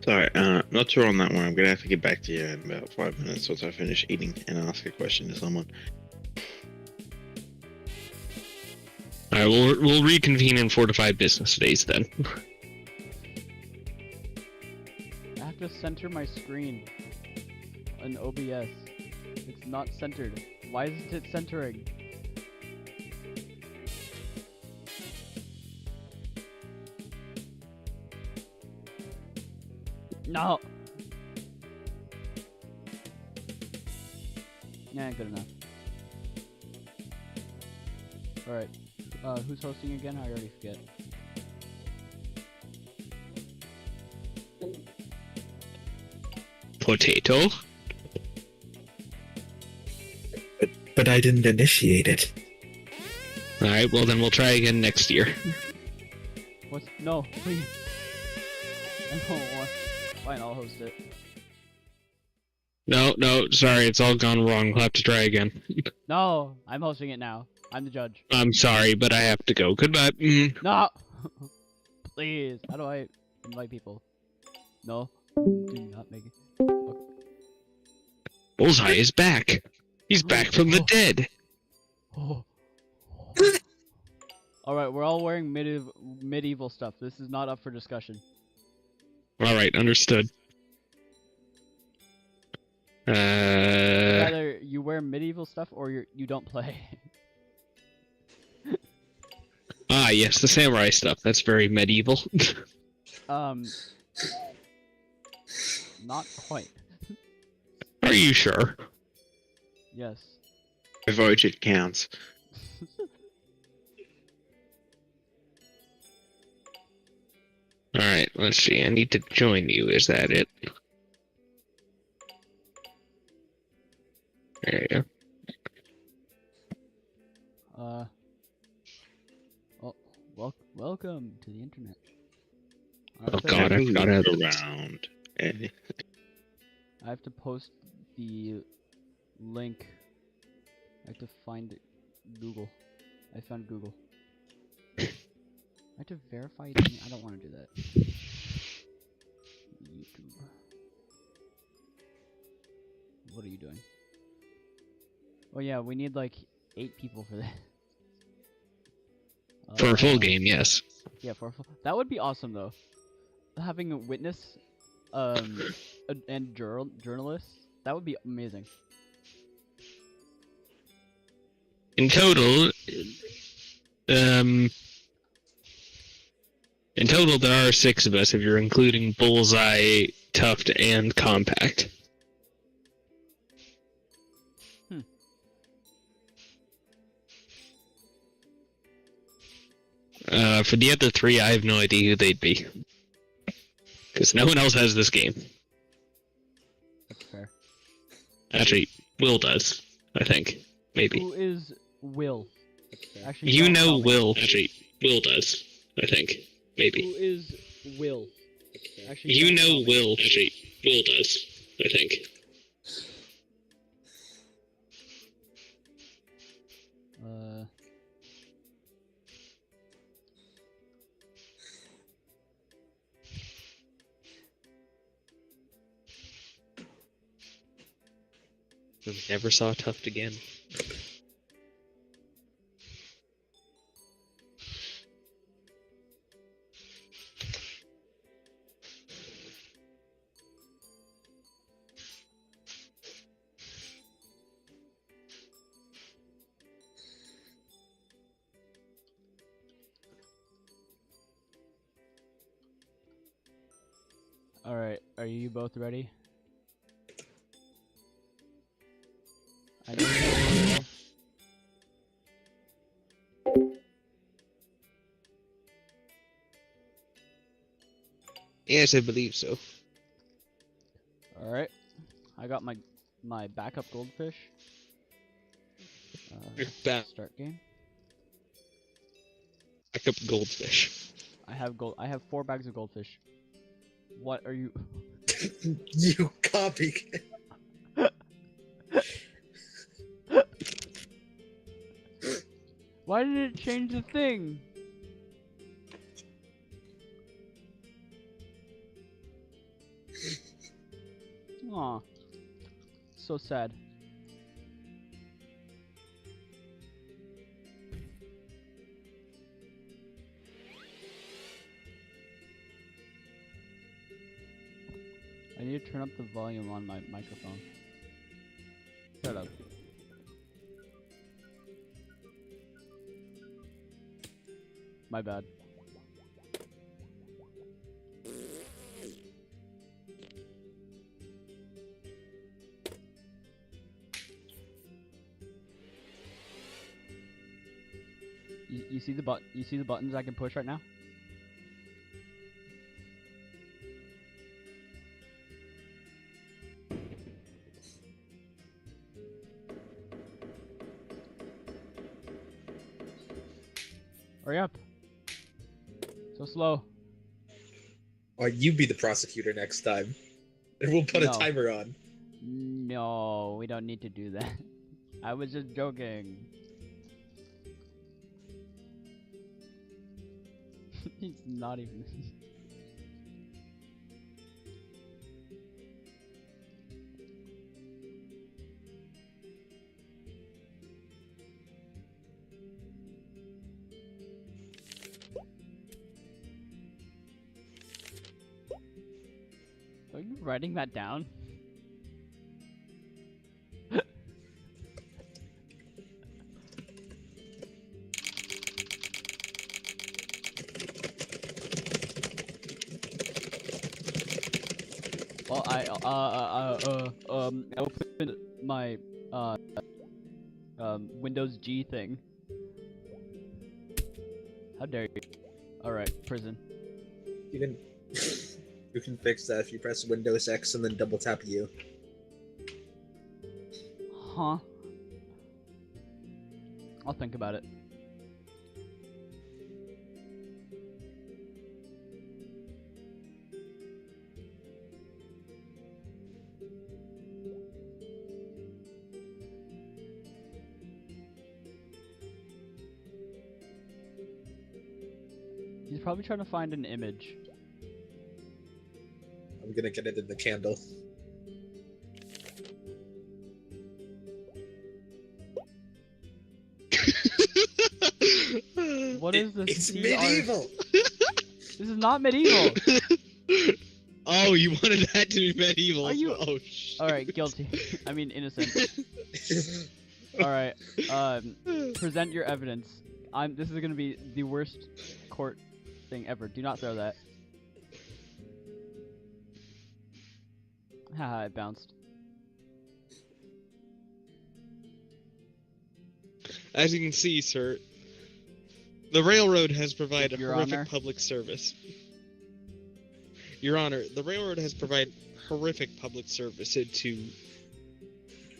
Sorry, not sure on that one. I'm gonna have to get back to you in about 5 minutes once I finish eating and ask a question to someone. All right, we'll reconvene in 4 to 5 business days then. I have to center my screen in OBS. It's not centered. Why isn't it centering? No! Yeah, good enough. Alright. Who's hosting again? I already forget. Potato? But I didn't initiate it. Alright, well then we'll try again next year. What? No, please. I don't want. Fine, I'll host it. No, sorry, it's all gone wrong. We'll have to try again. No, I'm hosting it now. I'm the judge. I'm sorry, but I have to go. Goodbye. No! Please, how do I invite people? No, do not make it. Okay. Bullseye is back. He's back from the dead. Oh. Alright, we're all wearing medieval stuff. This is not up for discussion. Alright, understood. Either you wear medieval stuff or you don't play. Ah, yes, the samurai stuff. That's very medieval. Not quite. Are you sure? Yes. I vote it counts. Alright, let's see. I need to join you. Is that it? There you go. Welcome to the internet. Oh god, I forgot how to... around. I have to post the link. I have to find Google. I found Google. I have to verify it. I don't want to do that. YouTube. What are you doing? Oh yeah, we need like 8 people for this. For a full game, yes. Yeah, for a full... That would be awesome though. Having a witness, and journalists, that would be amazing. In total, there are 6 of us if you're including Bullseye, Tuft, and Compact. For the other 3, I have no idea who they'd be. Because no one else has this game. That's fair. Actually, Will does, I think. Maybe. Who is Will? Actually, You don't know tell me. Will. Actually, Will does, I think. Maybe. Who is Will? Actually, You don't know tell me. Will. Actually, Will does, I think. We never saw Tuft again. Alright, are you both ready? I know you're Yes, I believe so. Alright. I got my backup goldfish. Start game. Backup goldfish. I have 4 bags of goldfish. What are you? You copy. Why did it change the thing? Aw. So sad. I need to turn up the volume on my microphone. Shut up. My bad. You see the you see the buttons I can push right now? Hurry up. So slow. Or you be the prosecutor next time. And we'll put No. a timer on. No, we don't need to do that. I was just joking. He's not even. Are you writing that down? Well, I opened my Windows G thing. How dare you? All right, prison. You can you can fix that if you press Windows X and then double tap U. Huh? I'll think about it. He's probably trying to find an image. I'm gonna get it in the candle. What is this? It's CR? medieval! This is not medieval! Oh, you wanted that to be medieval. Are you- Oh, shit. Alright, guilty. I mean, innocent. Alright, present your evidence. This is gonna be the worst court thing ever. Do not throw that. Haha, it bounced. As you can see, sir, the railroad has provided Your horrific Honor. public service. Your Honor, the railroad has provided horrific public service to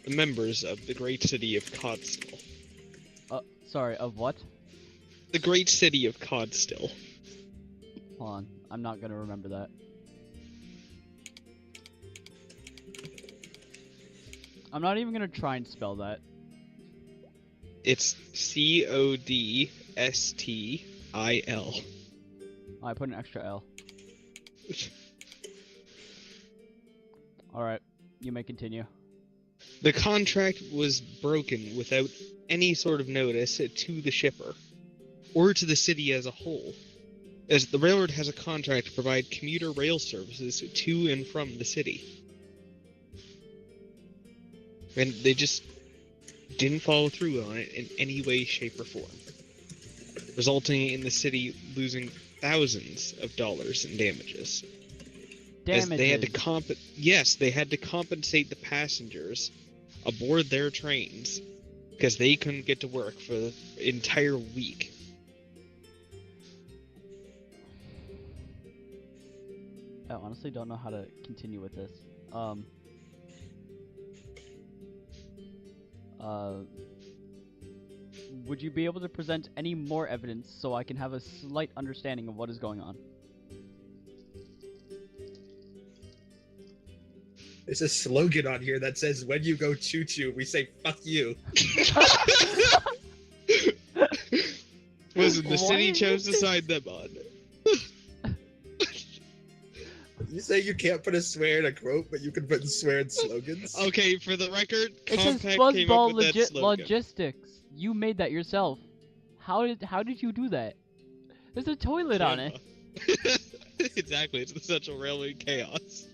the members of the great city of Codstill. Sorry, of what? The great city of Codstill. Hold on, I'm not gonna remember that. I'm not even gonna try and spell that. It's Codstil. Oh, I put an extra L. Alright, you may continue. The contract was broken without any sort of notice to the shipper, or to the city as a whole, as the railroad has a contract to provide commuter rail services to and from the city. And they just didn't follow through on it in any way, shape, or form, resulting in the city losing thousands of dollars in damages. As they had to they had to compensate the passengers aboard their trains because they couldn't get to work for the entire week. I honestly don't know how to continue with this. Would you be able to present any more evidence so I can have a slight understanding of what is going on? There's a slogan on here that says, when you go choo-choo, we say, fuck you. Listen, the Why city is chose to this- sign them on. You say you can't put a swear in a quote, but you can put a swear in slogans? Okay, for the record, It says Compact came up Fuzzball with that slogan. Logistics. You made that yourself. How did you do that? There's a toilet on it. Exactly, it's the Central Railway Chaos.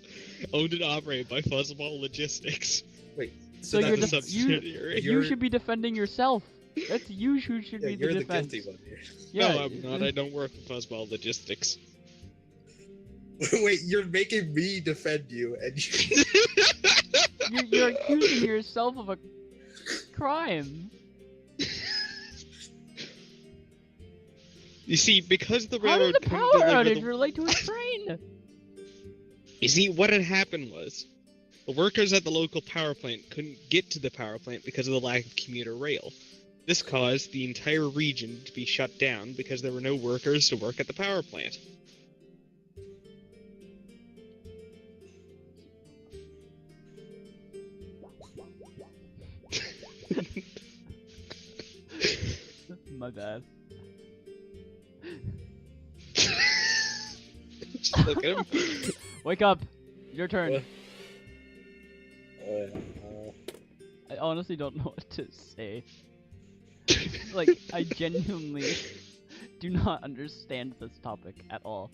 Owned and operated by Fuzzball Logistics. Wait, So that you're the doesn't- subsidiary. you should be defending yourself. That's you who should yeah, be you're the the defense. guilty one here. Yeah, No, I'm not. I don't work for Fuzzball Logistics. Wait, you're making me defend you, and you... you're accusing yourself of a crime. You see, because the How railroad did the couldn't power deliver outage the... relate to a train? You see, what had happened was, the workers at the local power plant couldn't get to the power plant because of the lack of commuter rail. This caused the entire region to be shut down because there were no workers to work at the power plant. My bad. Just look at him. Wake up. Your turn. What? I honestly don't know what to say. Like, I genuinely do not understand this topic at all.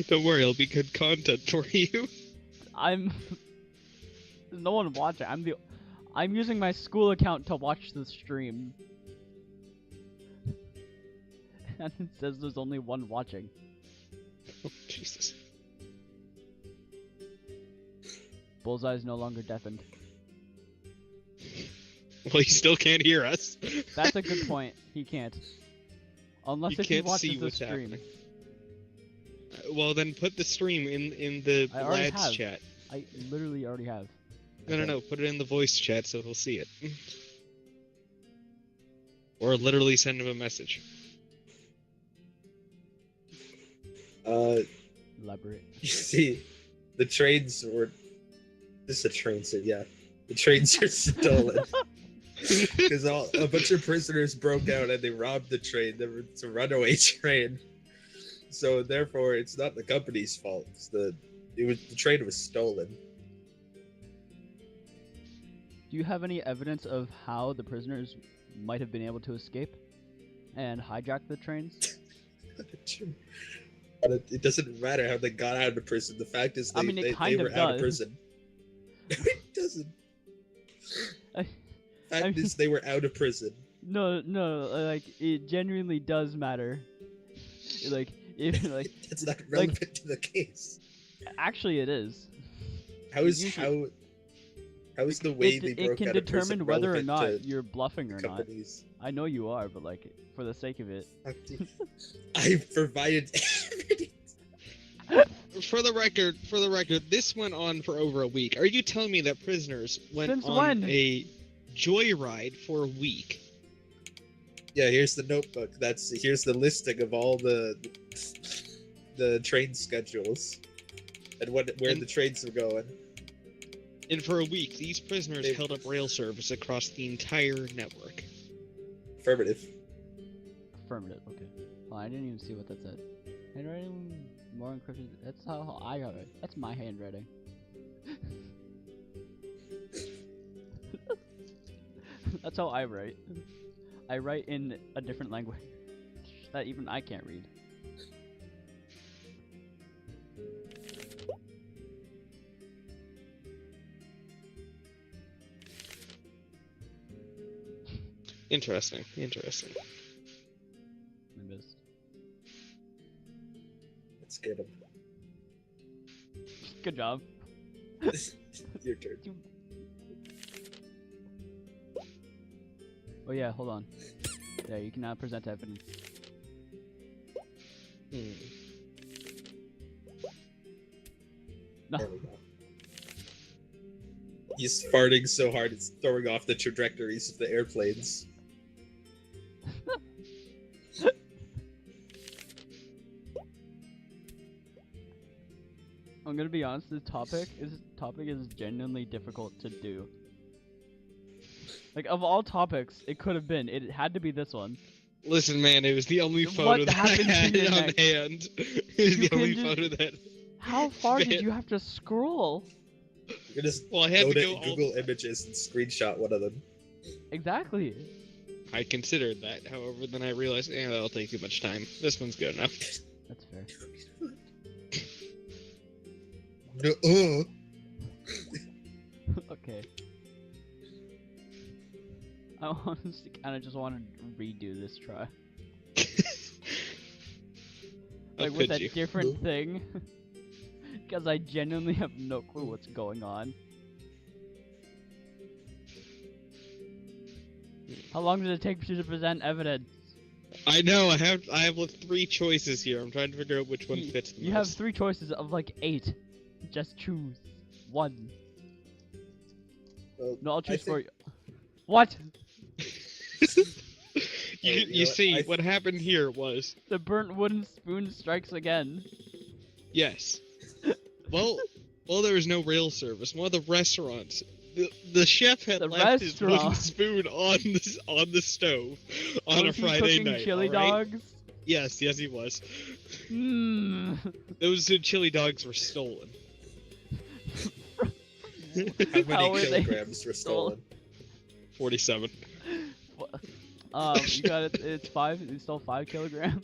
Don't worry, it'll be good content for you. There's no one watching. I'm using my school account to watch the stream. And it says there's only one watching. Oh, Jesus. Bullseye's no longer deafened. Well, he still can't hear us. That's a good point. He can't. Unless He if he can't watches see the what's stream. happening. Well, then put the stream in the I already lads have. chat. I literally already have. No. Put it in the voice chat so he'll see it. Or literally send him a message. Elaborate. You see, the trains were... This is a train, so yeah. The trains are stolen. Because a bunch of prisoners broke out and they robbed the train. It's a runaway train. So therefore, it's not the company's fault. The train was stolen. Do you have any evidence of how the prisoners might have been able to escape and hijack the trains? It doesn't matter how they got out of prison. The fact is they were out of prison. It doesn't. Fact is they were out of prison. No, like it genuinely does matter. Like if like It's not relevant to the case. actually it is. How is the way they It broke can out of prison determine whether or relevant not to you're bluffing or not. companies? I know you are, but like for the sake of it. I've provided evidence. For the record, this went on for over a week. Are you telling me that prisoners went Since on when? a joyride for a week? Yeah, here's the notebook. Here's the listing of all the train schedules and where the trains are going. And for a week, these prisoners held up rail service across the entire network. Affirmative. Affirmative. Okay. Oh, I didn't even see what that said. Handwriting more encrypted. That's how I got it. That's my handwriting. That's how I write. I write in a different language that even I can't read. Interesting. I missed. Let's get him. Good job. Your turn. Oh yeah, hold on. Yeah, you cannot present evidence. No. There we go. He's farting so hard it's throwing off the trajectories of the airplanes. I'm gonna be honest. This topic is genuinely difficult to do. Like of all topics, it could have been. It had to be this one. Listen, man, it was the only What photo that I happened to had your on neck? hand. It was You the can only just- photo that. How far fit. did you have to scroll? You just Well, I had go to to go all Google the way. Images and screenshot one of them. Exactly. I considered that, however, then I realized, that'll take too much time. This one's good enough. That's fair. No, Okay. I honestly kind of just want to redo this try. How Like with could a you? different thing. Because I genuinely have no clue what's going on. How long did it take you to present evidence? I know, I have like 3 choices here. I'm trying to figure out which one fits the You have most. 3 choices of like 8. Just choose one. well, No, I'll I choose for think- you. What? You know, see, I- what happened here was, The burnt wooden spoon strikes again. yes. Well, there was no rail service. One of the restaurants, the chef had The left his wooden restaurant? spoon on the stove on Was a he Friday cooking night. chili alright? dogs? Yes, he was. Mmm. Those chili dogs were stolen. How How many were they kilograms were stolen? 47. You got it. It's 5. It's still 5 kilograms.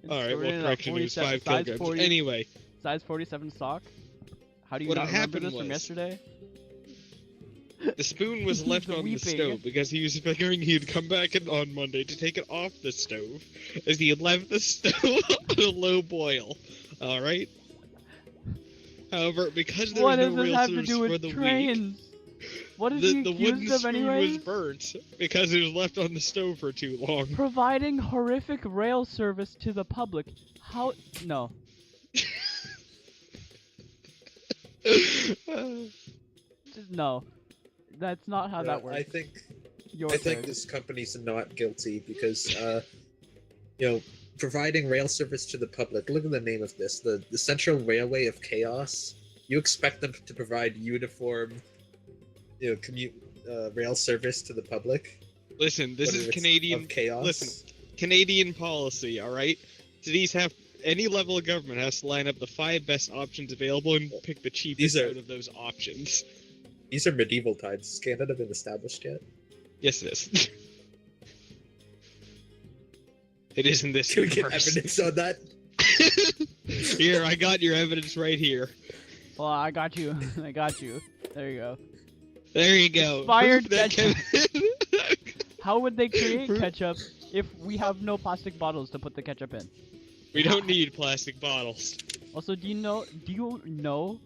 It's All right, stored well, in a correction, it was 47 5 size kilograms. 40 Anyway, size 47 sock. How do you What not remember happened this from was- yesterday? the spoon was left on the Weeping. stove because he was figuring he'd come back in on Monday to take it off the stove, as he had left the stove on a low boil. All right. However, because there What was does no this real have to service do for with the week, trains? What is he the wooden accused of spoon anyways? was burnt because it was left on the stove for too long. Providing horrific rail service to the public. How? No. Just no. That's not how that works. I think Your I think turn. this company's not guilty because, providing rail service to the public. Look at the name of this: the Central Railway of Chaos. You expect them to provide uniform, commute rail service to the public? Listen, this What is if it's Canadian. of chaos. Listen, Canadian policy. All right. Cities have any level of government has to line up the 5 best options available and pick the cheapest These are- out of those options. These are medieval times. Has Canada been established yet? Yes, it is. It is in this Can we get universe. evidence on that? Here, I got your evidence right here. Well, I got you. I got you. There you go. There you go. Expired Proof that ketchup. How would they create Fruit- ketchup if we have no plastic bottles to put the ketchup in? we don't need plastic bottles. Also, do you know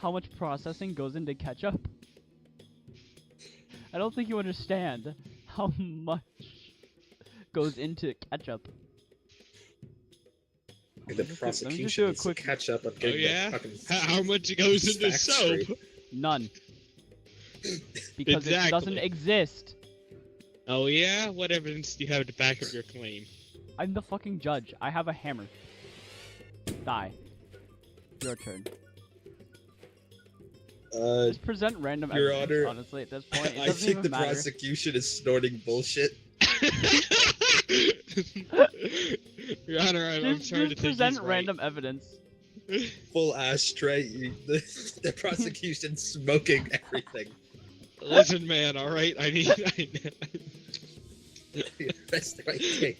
how much processing goes into ketchup? I don't think you understand how much goes into ketchup. The Let me just do prosecution a needs quick- to catch up on Oh getting yeah? that fucking How much it goes into facts soap? straight. None. Because it doesn't Exactly. exist. Oh yeah? What evidence do you have to back up your claim? I'm the fucking judge. I have a hammer. Die. Your turn. Just present random Your evidence, Honor, honestly, at this point. It I doesn't think even the matter. prosecution is snorting bullshit. Your Honor, I'm Just, sorry to just think present he's right. random evidence. Full ashtray. The prosecution's smoking everything. Listen, man. All right, I need. Best right thing.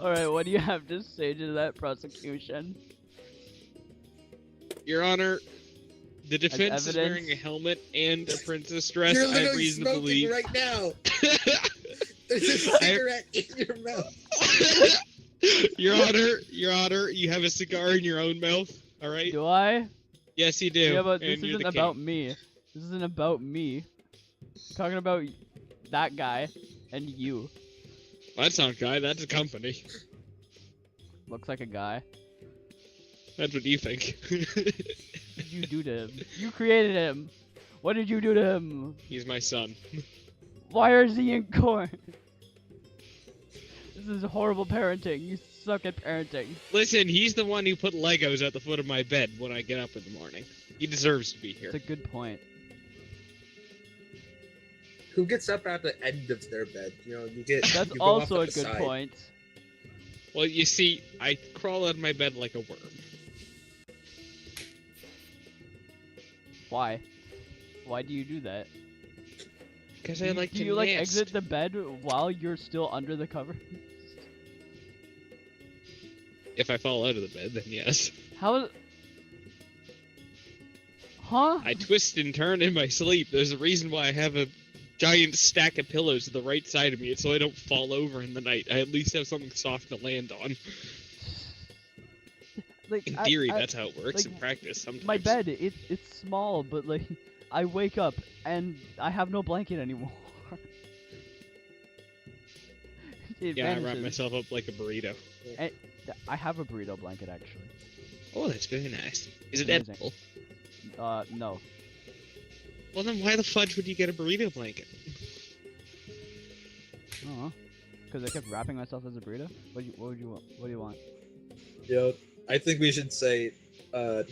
Alright, what do you have to say to that prosecution? Your Honor, the defense is evidence? wearing a helmet and a princess dress. You're I have literally reason to smoking believe. right now. There's a cigarette in your mouth. Your Honor, you have a cigar in your own mouth. All right. Do I? Yes, you do. Yeah, but this and you're isn't the about king. me. This isn't about me. I'm talking about that guy and you. That's not a guy. That's a company. Looks like a guy. That's what you think. What did you do to him? You created him. What did you do to him? He's my son. Why is he in court? This is horrible parenting. You suck at parenting. Listen, he's the one who put Legos at the foot of my bed when I get up in the morning. He deserves to be here. That's a good point. who gets up at the end of their bed? You know, you get. That's you go up also a at the good side. point. Well, you see, I crawl out of my bed like a worm. Why? Why do you do that? Because I like do to you like nest. exit the bed while you're still under the cover? If I fall out of the bed, then yes. How? Huh? I twist and turn in my sleep. There's a reason why I have a giant stack of pillows to the right side of me. It's so I don't fall over in the night. I at least have something soft to land on. Like In theory, I, that's how it works. like, In practice, sometimes. my bed, it's small, but like I wake up and I have no blanket anymore. It Yeah, I wrap vanishes. myself up like a burrito. And I have a burrito blanket actually. Oh, that's very nice. Is it Amazing. edible? No. Well, then why the fudge would you get a burrito blanket? I don't know. Because I kept wrapping myself as a burrito. What would you want? What do you want? Yo, I think we should say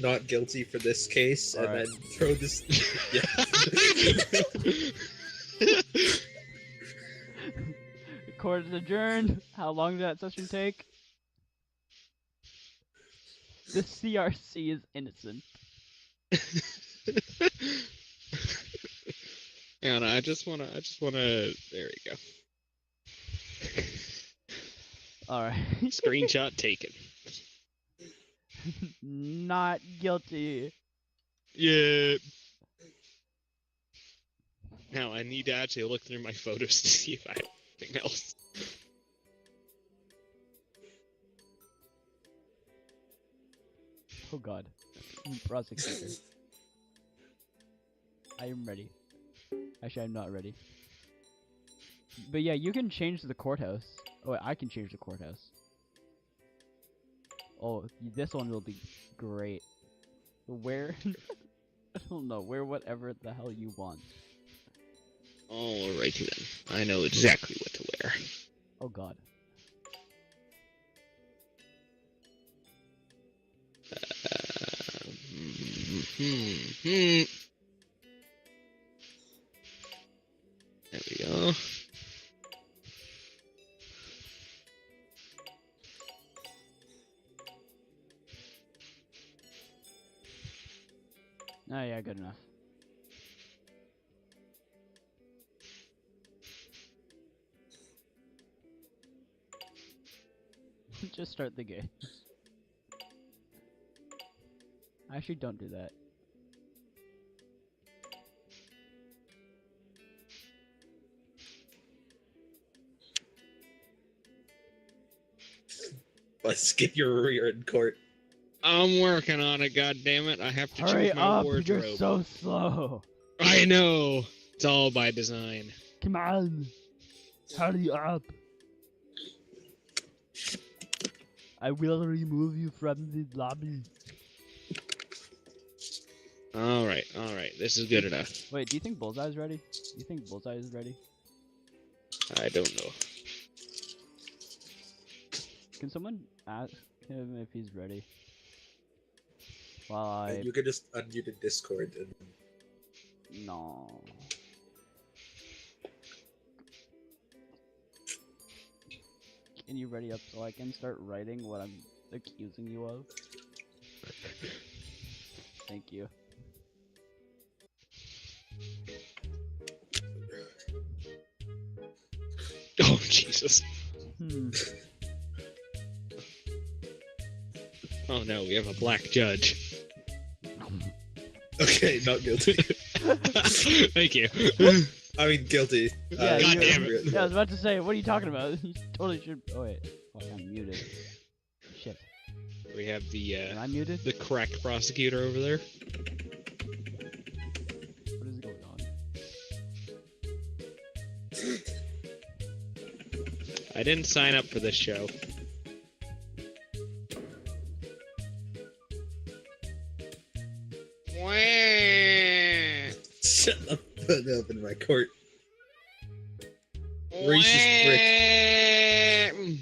not guilty for this case, and Alright. then throw this. Yeah. Court is adjourned. How long did that session take? The CRC is innocent. Yeah, no, I just wanna. There we go. Alright. Screenshot taken. Not guilty. Yeah. Now I need to actually look through my photos to see if I have anything else. Oh god. Prosecutor. I am ready. Actually, I'm not ready. But yeah, you can change the courthouse. Oh, wait, I can change the courthouse. Oh, this one will be great. Where? I don't know. Wear whatever the hell you want. Alrighty then. I know exactly what to wear. Oh god. There we go. Oh yeah, good enough. Just start the game. Actually, don't do that. Let's get your rear in court. I'm working on it, goddammit. I have to Hurry choose my up! wardrobe. You're so slow. I know. It's all by design. Come on. Hurry up. I will remove you from the lobby. Alright. This is good enough. Wait, do you think Bullseye's ready? Do you think Bullseye is ready? I don't know. Can someone ask him if he's ready? While I... And you can just unmute a Discord and No. Can you ready up so I can start writing what I'm accusing you of? Thank you. Oh, Jesus. Oh no, we have a black judge. okay, not guilty. Thank you. I mean guilty. Yeah, God you- damn it. Yeah, I was about to say, what are you talking about? You totally should. Oh wait, fuck, I'm muted. Shit, We have am I muted? the crack prosecutor over there. What is going on? I didn't sign up for this show. Shut up. Put up in my court. Racist prick.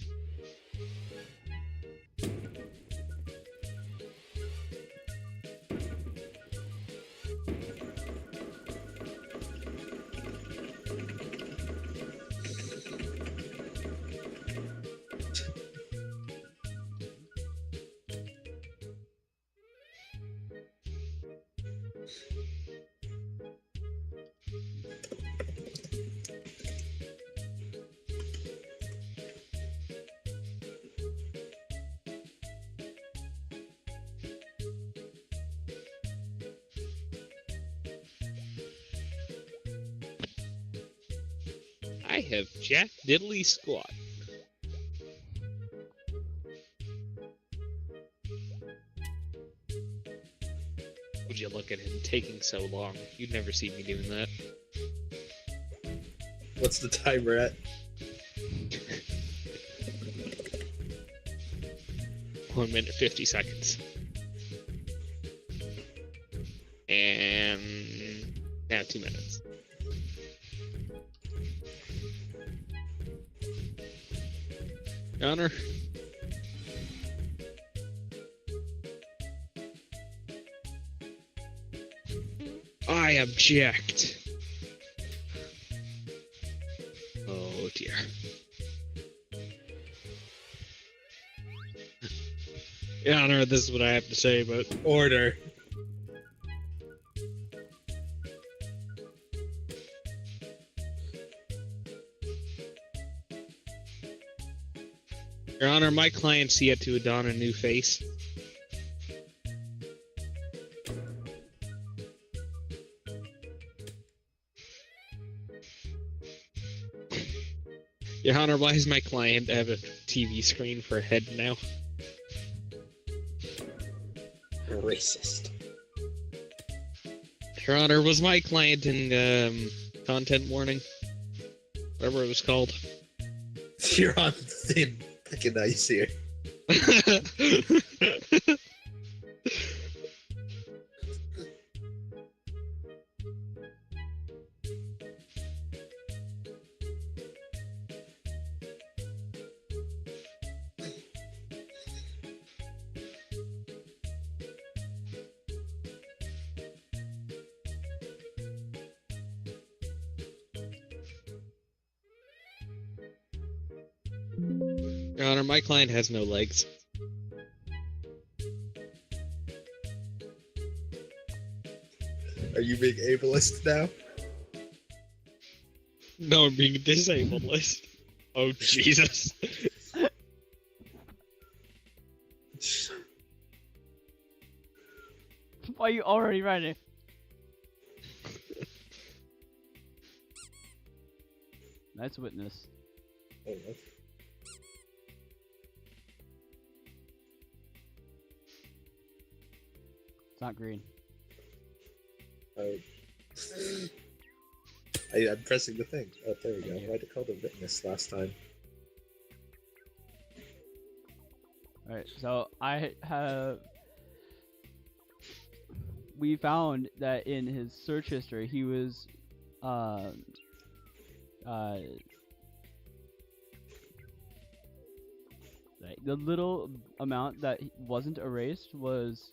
I have jack diddly squat. Would you look at him taking so long? You'd never see me doing that. What's the timer at? 1 minute 50 seconds. And now 2 minutes. Honor. I object. Oh dear. Your Honor, this is what I have to say about Order. Your Honor, my client's yet to adorn a new face. Your Honor, why does my client have a TV screen for a head now? Racist. Your Honor, was my client in content warning? Whatever it was called. You're on thin fucking ice here. Your Honor, my client has no legs. Are you being ableist now? No, I'm being disabled list. Oh, Jesus. Why are you already ready? Nice witness. Oh, what? It's not green. Oh. I'm pressing the thing. Oh, there we go. Why'd it call the witness last time? Alright, so we found that in his search history he was the little amount that wasn't erased was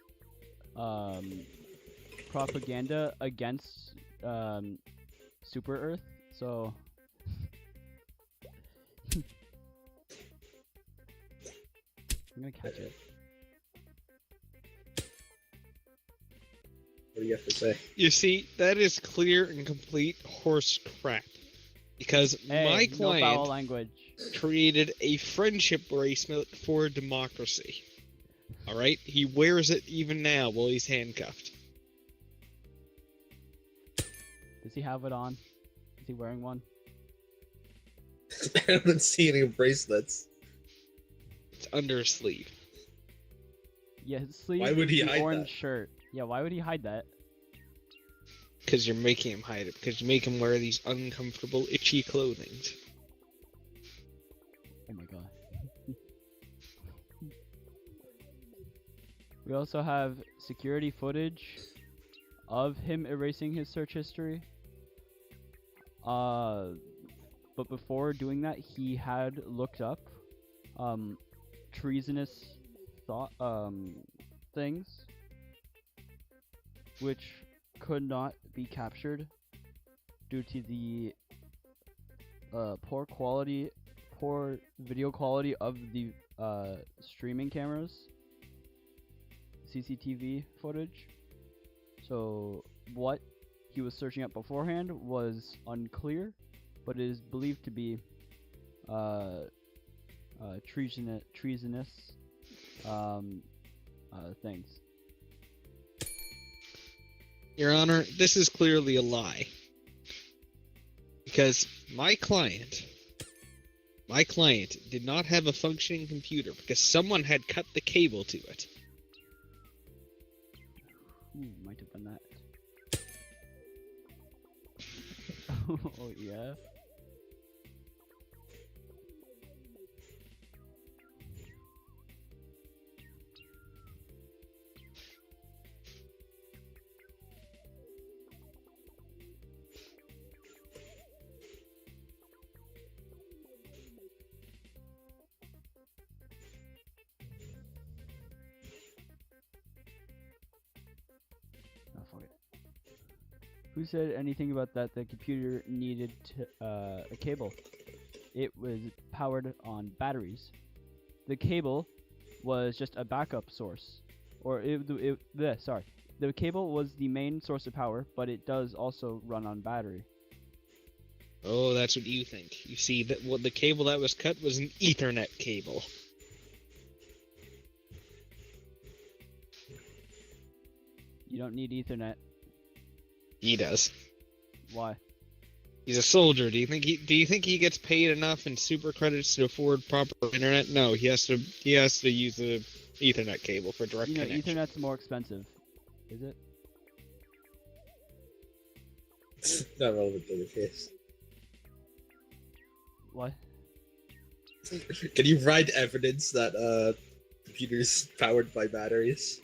propaganda against Super Earth, so I'm gonna catch it. What do you have to say? You see, that is clear and complete horse crap. Because Hey, my no foul client language. created a friendship bracelet for democracy. Alright? He wears it even now while he's handcuffed. Does he have it on? Is he wearing one? I haven't seen any bracelets. It's under his sleeve. Yeah, his sleeve. Why would he is the hide orange that? shirt. Yeah, why would he hide that? Because you're making him hide it. Because you make him wear these uncomfortable, itchy clothing. Oh my god. We also have security footage of him erasing his search history. But before doing that, he had looked up treasonous things, which could not be captured due to the poor video quality of the streaming cameras, CCTV footage. So what he was searching up beforehand was unclear, but it is believed to be treasonous things. Your Honor, this is clearly a lie. Because my client did not have a functioning computer because someone had cut the cable to it. Ooh, might have done that. Oh yeah. Oh, fuck it. Who said anything about that? The computer needed a cable. It was powered on batteries. The cable was just a backup source, or sorry. The cable was the main source of power, but it does also run on battery. Oh, that's what you think. You see, that what the cable that was cut was an Ethernet cable. You don't need Ethernet. He does. Why? He's a soldier. Do you think he gets paid enough in super credits to afford proper internet? No, he has to use the Ethernet cable for direct connection. Ethernet's more expensive. Is it? Not relevant to the case. What? Can you provide evidence that computers powered by batteries?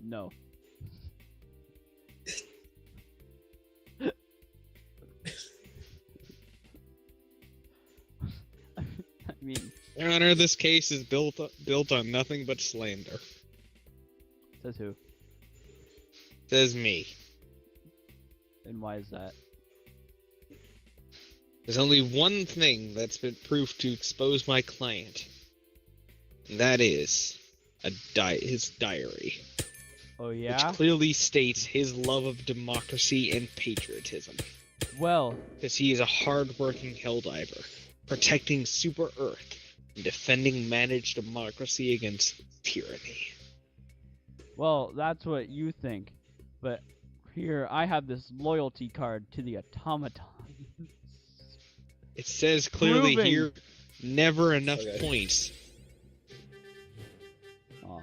No. I mean, Your Honor, this case is built on nothing but slander. says who? Says me. And why is that? There's only one thing that's been proof to expose my client, and that is his diary, Oh yeah? which clearly states his love of democracy and patriotism. Well, Because he is a hard-working helldiver, protecting Super Earth and defending managed democracy against tyranny. that's what you think. But here, I have this loyalty card to the automaton. It says clearly Proving. here, never enough Okay. points. Aw.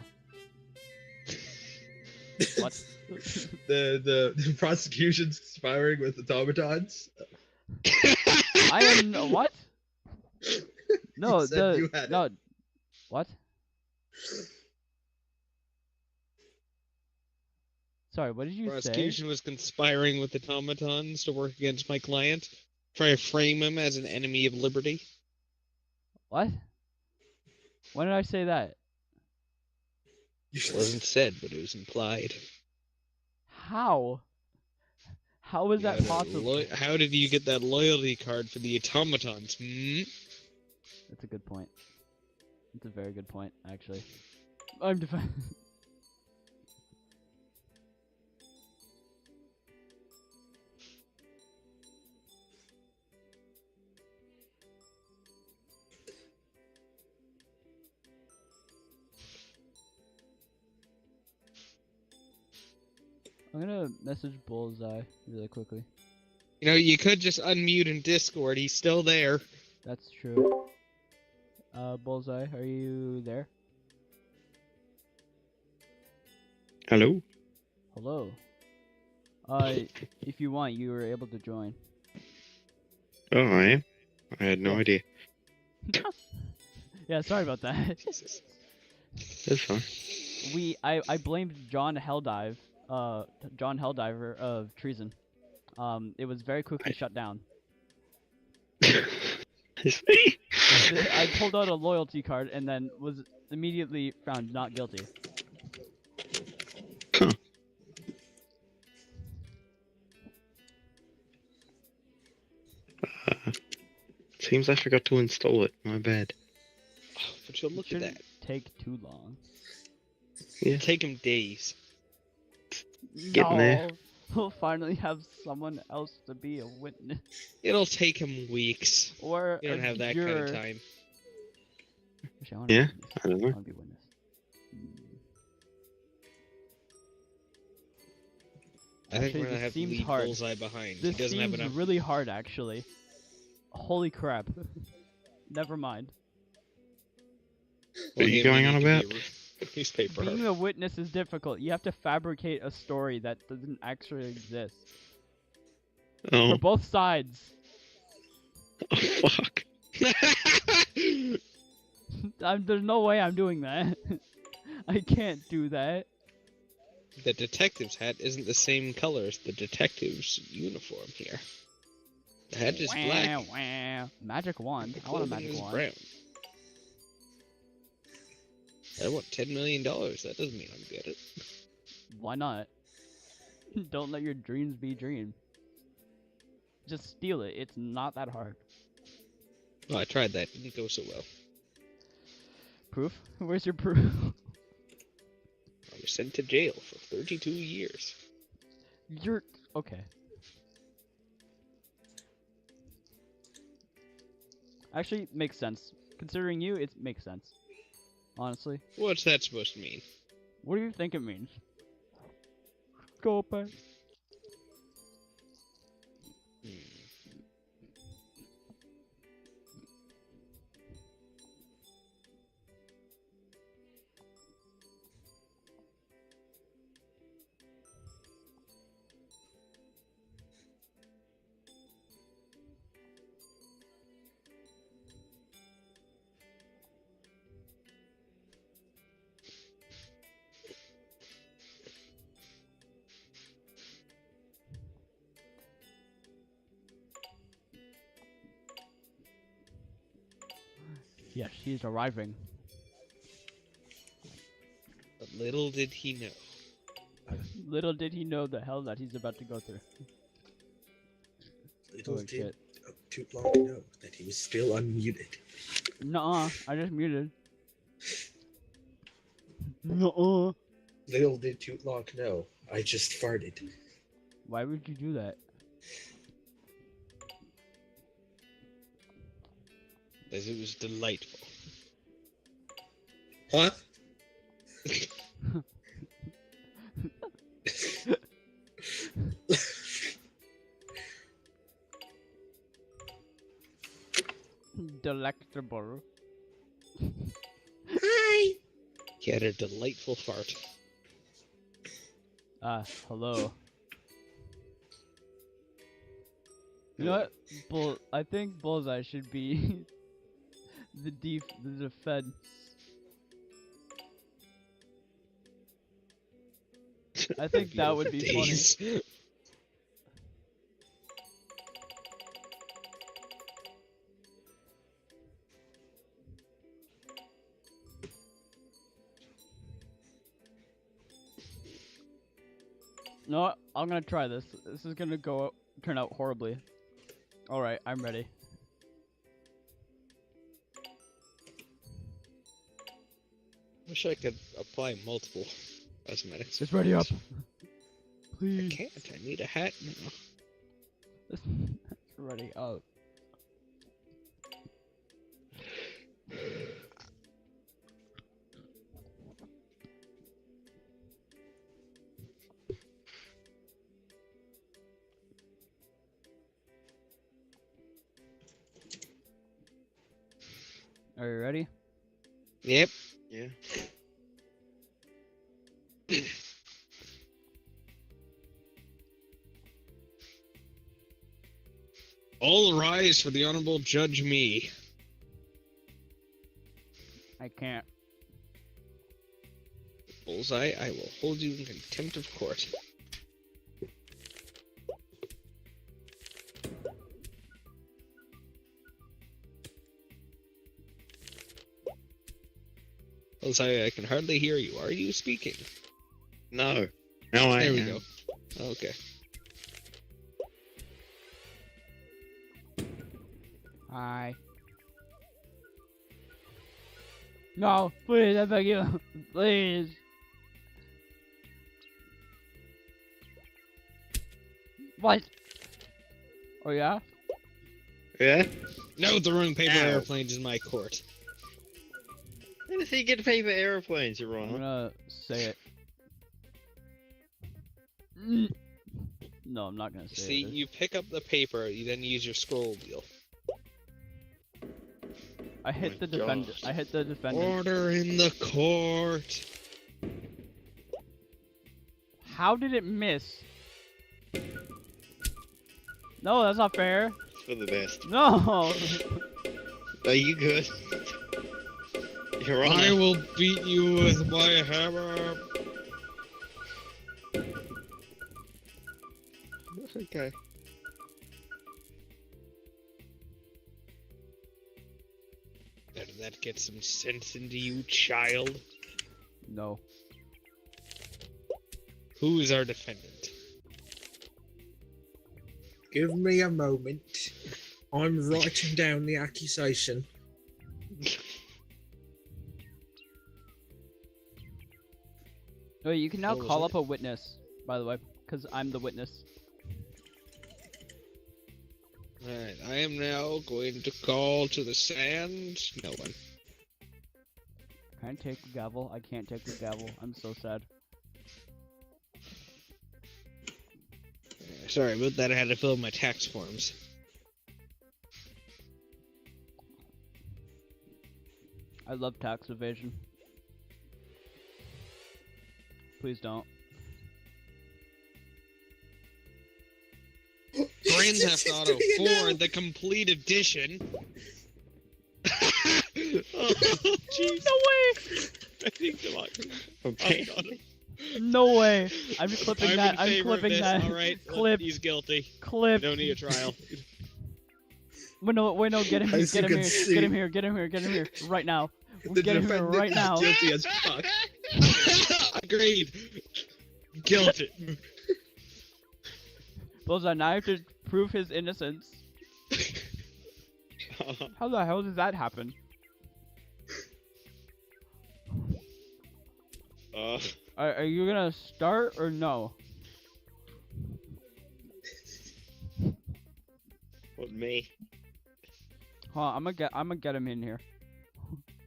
What? The prosecution's conspiring with automatons. I am what? No, You said you had no. it. What? Sorry, what did you Prosecution say? was conspiring with automatons to work against my client, try to frame him as an enemy of liberty. What? When did I say that? It wasn't said, but it was implied. How? How is that possible? How did you get that loyalty card for the automatons? That's a good point. That's a very good point, actually. I'm defending. I'm gonna message Bullseye really quickly. You know, you could just unmute in Discord. He's still there. That's true. Bullseye, are you there? Hello? Hello. If you want, you were able to join. Oh, I am? I had no Yeah. idea. Yeah, sorry about that. Jesus. That's fine. I blamed John Helldiver of treason. It was very quickly shut down. It's me. I pulled out a loyalty card and then was immediately found not guilty. Huh. Seems I forgot to install it. My bad. Oh, but you'll look at Shouldn't that. take too long. Yeah. Take him days. Getting there. No. We'll finally have someone else to be a witness. It'll take him weeks. Or You don't a have that juror. kind of time. Actually, I wanna Yeah, be a witness. I don't know. I wanna be a witness. I think Actually, we're gonna this have seems lead hard. bullseye behind. This he doesn't have seems enough. really hard, actually. Holy crap. Never mind. What are you going on about? Newspaper. Being a witness is difficult. You have to fabricate a story that doesn't actually exist. Oh, For both sides. oh fuck. There's no way I'm doing that. I can't do that. The detective's hat isn't the same color as the detective's uniform here. The hat is black. Wah, wah. Magic wand. The I want a clothing magic is wand. brown. I want $10 million. That doesn't mean I'll get it. Why not? Don't let your dreams be dreams. Just steal it. It's not that hard. Oh, I tried that. Didn't go so well. Proof? Where's your proof? I was sent to jail for 32 years. You're okay. Actually, makes sense. Considering you, it makes sense. Honestly. What's that supposed to mean? What do you think it means? Go back. Yes, he's arriving. But little did he know. Little did he know the hell that he's about to go through. Little Holy did shit. Too long know that he was still unmuted. Nuh-uh, I just muted. Nuh-uh. Little did Too Long know, I just farted. Why would you do that? As it was delightful. Huh? Delectable. Hi! He had a delightful fart. Hello. You know what? I think Bullseye should be the defense. I think that would be funny. Days. No, what? I'm gonna try this. This is gonna turn out horribly. Alright, I'm ready. Wish I could apply multiple cosmetics. Just ready up. I Please. can't. I need a hat now. Just ready up. Are you ready? Yep. Yeah. All rise for the Honorable Judge Me. I can't. Bullseye, I will hold you in contempt of court. Bullseye, I can hardly hear you. Are you speaking? No. No, I There we am. go. Okay. Hi. No, please, I beg you. Please. What? Oh yeah? Yeah? No, throwing paper Ow. airplanes in my court. Where does he get paper airplanes, Your I'm Honor? gonna say it. No, I'm not gonna say See, it. you pick up the paper, you then use your scroll wheel. I hit the my defender. gosh. I hit the defendant. Order in the court. How did it miss? No, that's not fair. It's for the best. No. Are you good? Your Honor. I will beat you with my hammer. That's okay. Did that get some sense into you, child? No. Who is our defendant? Give me a moment. I'm writing down the accusation. Wait, you can now What was call it? up a witness, by the way, because I'm the witness. Alright, I am now going to call to the stand. No one. Can I take the gavel? I can't take the gavel. I'm so sad. Sorry about that, I had to fill in my tax forms. I love tax evasion. Please don't. Grand Theft Auto 4, the complete edition. Oh, jeez. No way! I think democracy. Okay. Oh, God. No way! I'm clipping I'm that. in I'm favor of clipping this. that. All right, Clip. he's guilty. Clip. No need a trial. Wait, no, get him here, As you get him can here, see- get him here, get him here, get him here, right now. The Get him here defendant right is now. guilty as fuck. Agreed. Guilty. Bullseye, now I have to prove his innocence. How the hell did that happen? Are you gonna start or no? What, me? Huh, I'm gonna get him in here.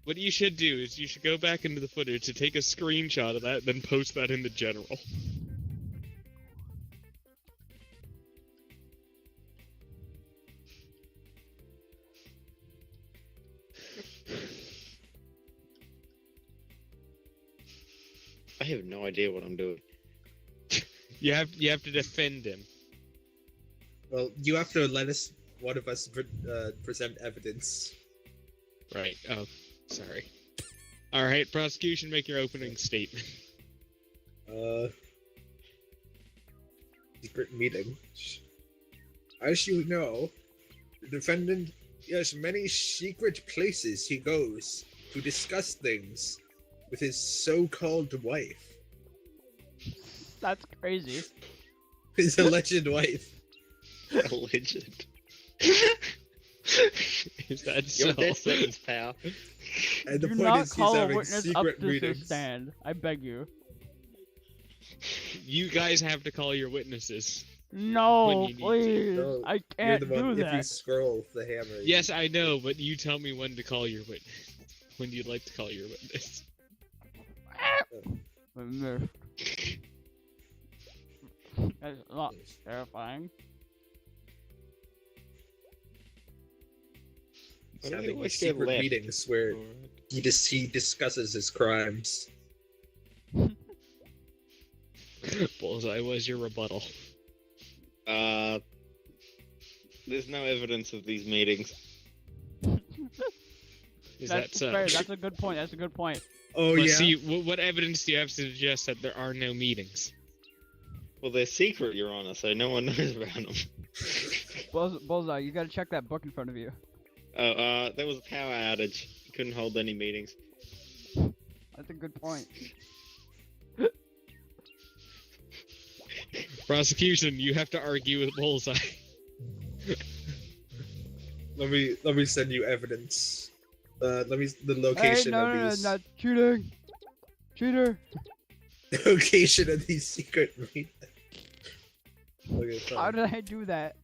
What you should do is you should go back into the footage to take a screenshot of that, then post that in the general. I have no idea what I'm doing. You have to defend him. Well, you have to let us, one of us, present evidence. Right. Oh, sorry. All right, prosecution, make your opening statement. Secret meeting. As you know, the defendant has many secret places he goes to discuss things with his so-called wife. That's crazy. His alleged wife. Alleged. Is that Your so? death sentence, pal. And the Do point not is, he's call a having witness up secret to the meetings. stand. I beg you. You guys have to call your witnesses. No, When you need to. please. No, I You're can't the do one, if you that. scroll the hammer. Yes, I know, but you tell me when to call your witness. When you'd like to call your witness. That's not terrifying. He's Why do they having always these get secret left? meetings where he discusses his crimes. Bullseye was your rebuttal. There's no evidence of these meetings. Is That's that so? fair. That's a good point. That's a good point. Oh But yeah. see, what evidence do you have to suggest that there are no meetings? Well, they're secret, Your Honor, so no one knows about them. Bullseye, you gotta check that book in front of you. Oh, there was a power outage. Couldn't hold any meetings. That's a good point. Prosecution, you have to argue with Bullseye. Let me send you evidence. The Hey, location no, of no, no, these not cheating. Cheater. location of these secret meetings. Okay, How fine. did I do that?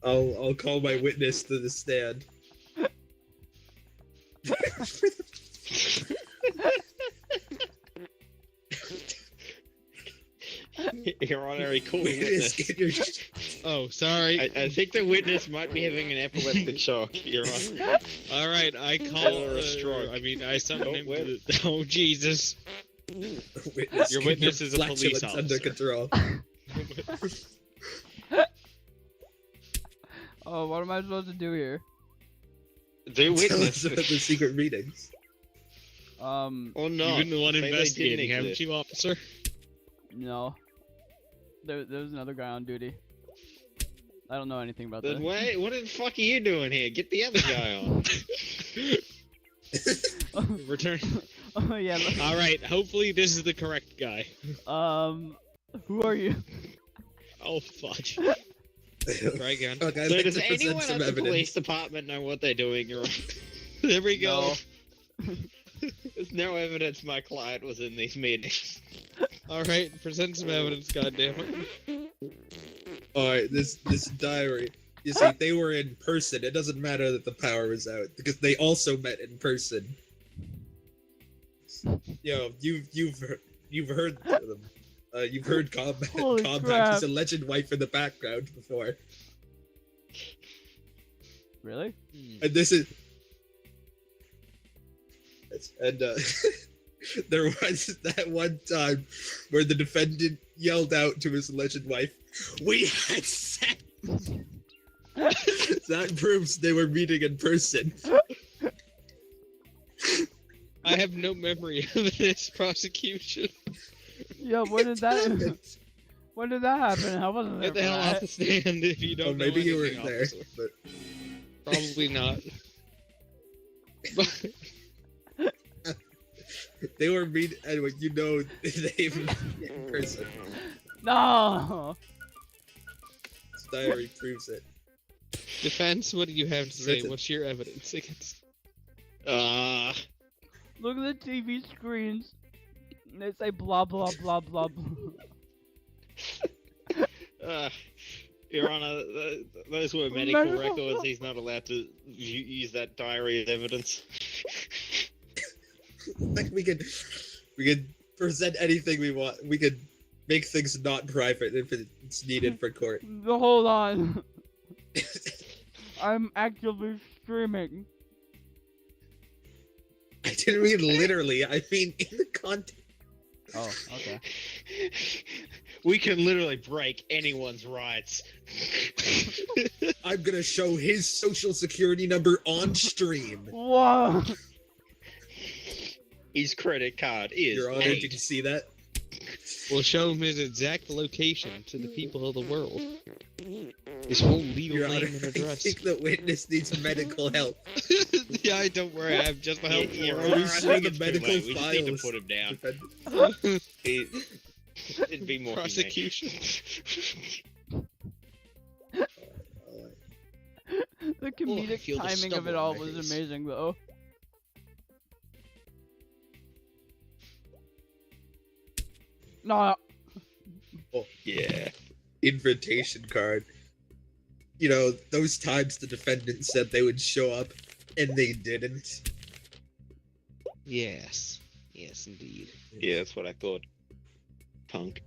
I'll call my witness to the stand. Your Honor, I call a Witness, witness. get your Oh, sorry. I think the witness might be having an epileptic shock, Your Honor. All right, I call. Or a stroke. I mean, I summon Oh, him. wait. To the, oh Jesus! witness. Your get witness is a police flatulence under officer. control. Oh, what am I supposed to do here? The Tell witness. us about the secret meetings. Or You've not. been the one Say they investigating, didn't haven't exist. you, officer? No. There's another guy on duty. I don't know anything about Then that. wait, what the fuck are you doing here? Get the other guy on. Return. Oh yeah. look. All right. Hopefully, this is the correct guy. Who are you? Oh fudge. Try again. Okay, I'd So like does to present anyone some at the evidence. police department know what they're doing, Your Honor? There we go. No. There's no evidence my client was in these meetings. All right. Present some evidence. Goddammit. Alright, this diary. You see, they were in person. It doesn't matter that the power was out because they also met in person. Yo, you've heard them. You've heard Holy Compact. crap. He's a legend wife in the background before, Really? and this is. And there was that one time where the defendant yelled out to his legend wife, "We had sex." That proves they were meeting in person. I have no memory of this prosecution. Yeah. When did that? When did that happen? I wasn't there Get the for hell that. off the stand if you don't Oh, maybe know you anything, weren't there, officer. but Probably not. they were meeting anyway. You know, they were in person. No. This diary proves it. Defense, what do you have to say? Written. What's your evidence against? Look at the TV screens. And they say blah blah blah blah blah. Your Honor, those were medical Medical? records. He's not allowed to use that diary as evidence. Like we could present anything we want. We could make things not private if it's needed for court. Hold on. I'm actively streaming. I didn't mean literally. I mean in the context. Oh, okay. We can literally break anyone's rights. I'm gonna show his social security number on stream. Whoa. His credit card is Your Honor, paid. did you see that? We'll show him his exact location to the people of the world. His whole legal Your name Honor, and I address. think the witness needs medical help. Yeah, don't worry, I have just my help Your for Are Honor, we I sure think the it's too medical late. We just need to files- put him down. it. It'd be more Prosecution. The I comedic feel the timing of stubble it in all my was face. amazing, though. No. Yeah. Invitation card. You know, those times the defendant said they would show up and they didn't. Yes. Yes, indeed. Yeah, that's what I thought. Punk.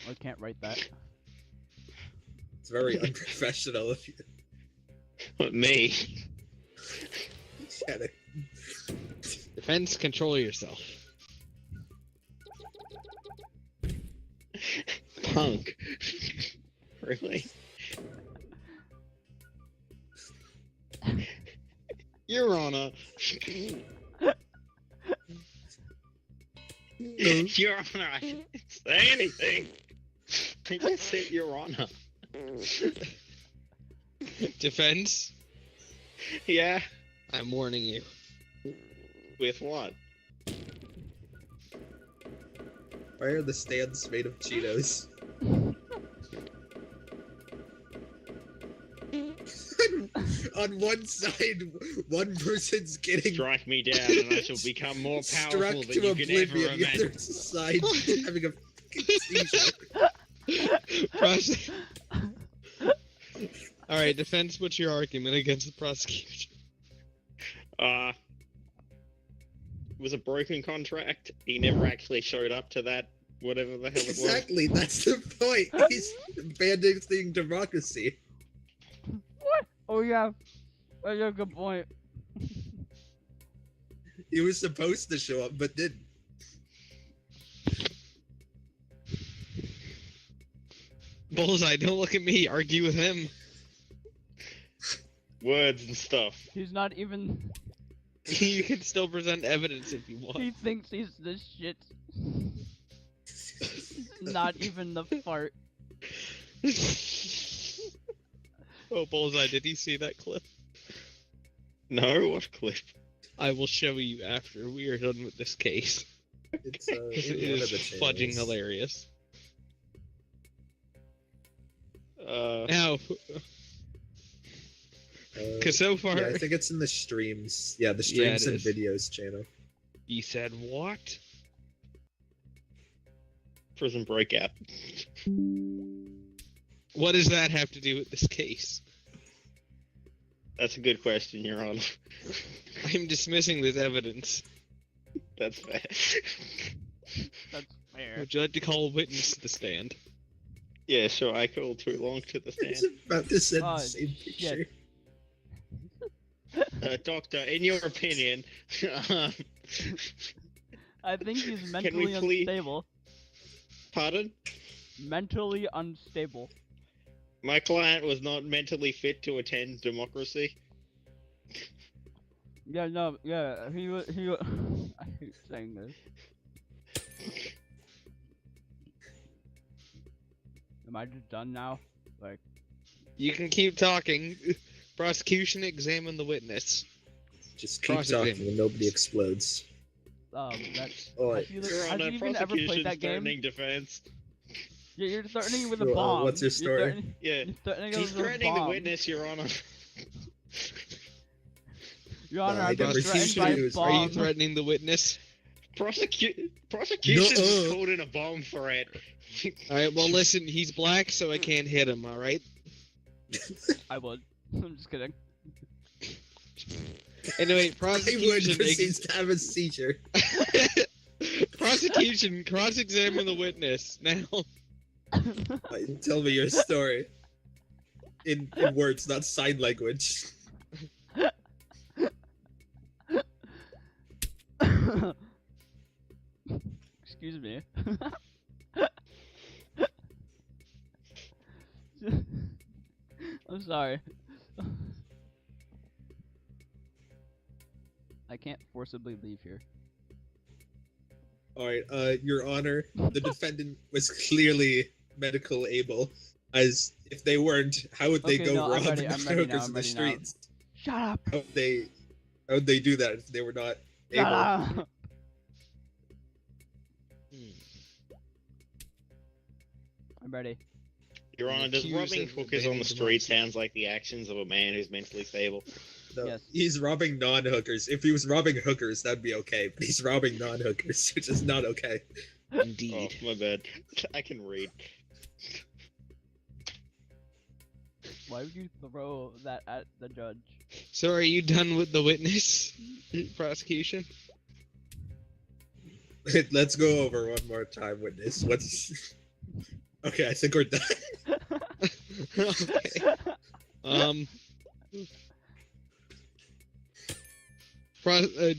I can't write that. It's very unprofessional of you. What, me? Shut it. Defense, control yourself. Punk. Really? Your Honor. Your Honor, I didn't say anything. I just said Your Honor. Defense, Yeah? I'm warning you. With what? Why are the stands made of Cheetos? On one side, one person's getting Strike me down, and I shall become more powerful struck than to you can ever oblivion. The other imagine. side having a fucking seizure. All right, defense. What's your argument against the prosecution? It was a broken contract. He never actually showed up to that, whatever the hell it was. Exactly, that's the point. He's abandoning democracy. What? Oh yeah, that's a good point. He was supposed to show up, but didn't. Bullseye, don't look at me. Argue with him. Words and stuff. He's not even. You can still present evidence if you He want. thinks he's the shit. He's not even the fart. Oh, Bullseye, did he see that clip? No, what clip? I will show you after we are done with this case. It's It in one is of the fudging channels. hilarious. Uh, Now, because so far, Yeah, I think it's in the streams. Yeah, the Yeah, it streams and is. videos channel. you said what? prison breakout. What does that have to do with this case? That's a good question, Your Honor. I'm dismissing this evidence. That's fair. That's fair. Would you like to call a witness to the stand? Yeah, sure, I called too long to the I was stand. about to send Oh, the same picture. shit. Doctor, in your opinion, I think he's mentally please- unstable. pardon? Mentally unstable. My client was not mentally fit to attend democracy. Yeah, no, yeah, he was, I hate saying this. Am I just done now? Like, You can keep talking. Prosecution, examine the witness. Just keep Cross-examine. talking and nobody explodes. that's... Oh, Have you, Your have Honor, you even ever played prosecution's that game? threatening defense. Yeah, you're threatening with a Well, bomb. what's your You're story? threatening- Yeah, You're threatening us he's with a threatening the bomb. witness, Your Honor. Your Honor, I I've been never threatened seen by you. a Are bomb. Are you threatening the witness? Prosecution Nuh-uh. called in a bomb threat. Alright, well listen, he's black, so I can't hit him, alright? I would. I'm just kidding. Anyway, He would prosecution, proceeds to have a seizure. prosecution, cross-examine the witness. Now, Tell me your story. In words, not sign language. Excuse me. I'm sorry. I can't forcibly leave here. Alright, Your Honor, the defendant was clearly medical able. As if they weren't, how would they Okay, go no, I'm rob ready, I'm ready now, hookers I'm in the ready now. streets? Shut up! How would they do that if they were not Shut able? up! I'm ready. Your Honor, does Accused robbing of hookers on the abandoning street democracy. sounds like the actions of a man who's mentally stable? No, Yes. he's robbing non-hookers. If he was robbing hookers, that'd be okay. But he's robbing non-hookers, which is not okay. Oh, indeed. my bad. I can read. Why would you throw that at the judge? So are you done with the witness? Prosecution? Let's go over one more time, witness. What's... Okay, I think we're done. Okay.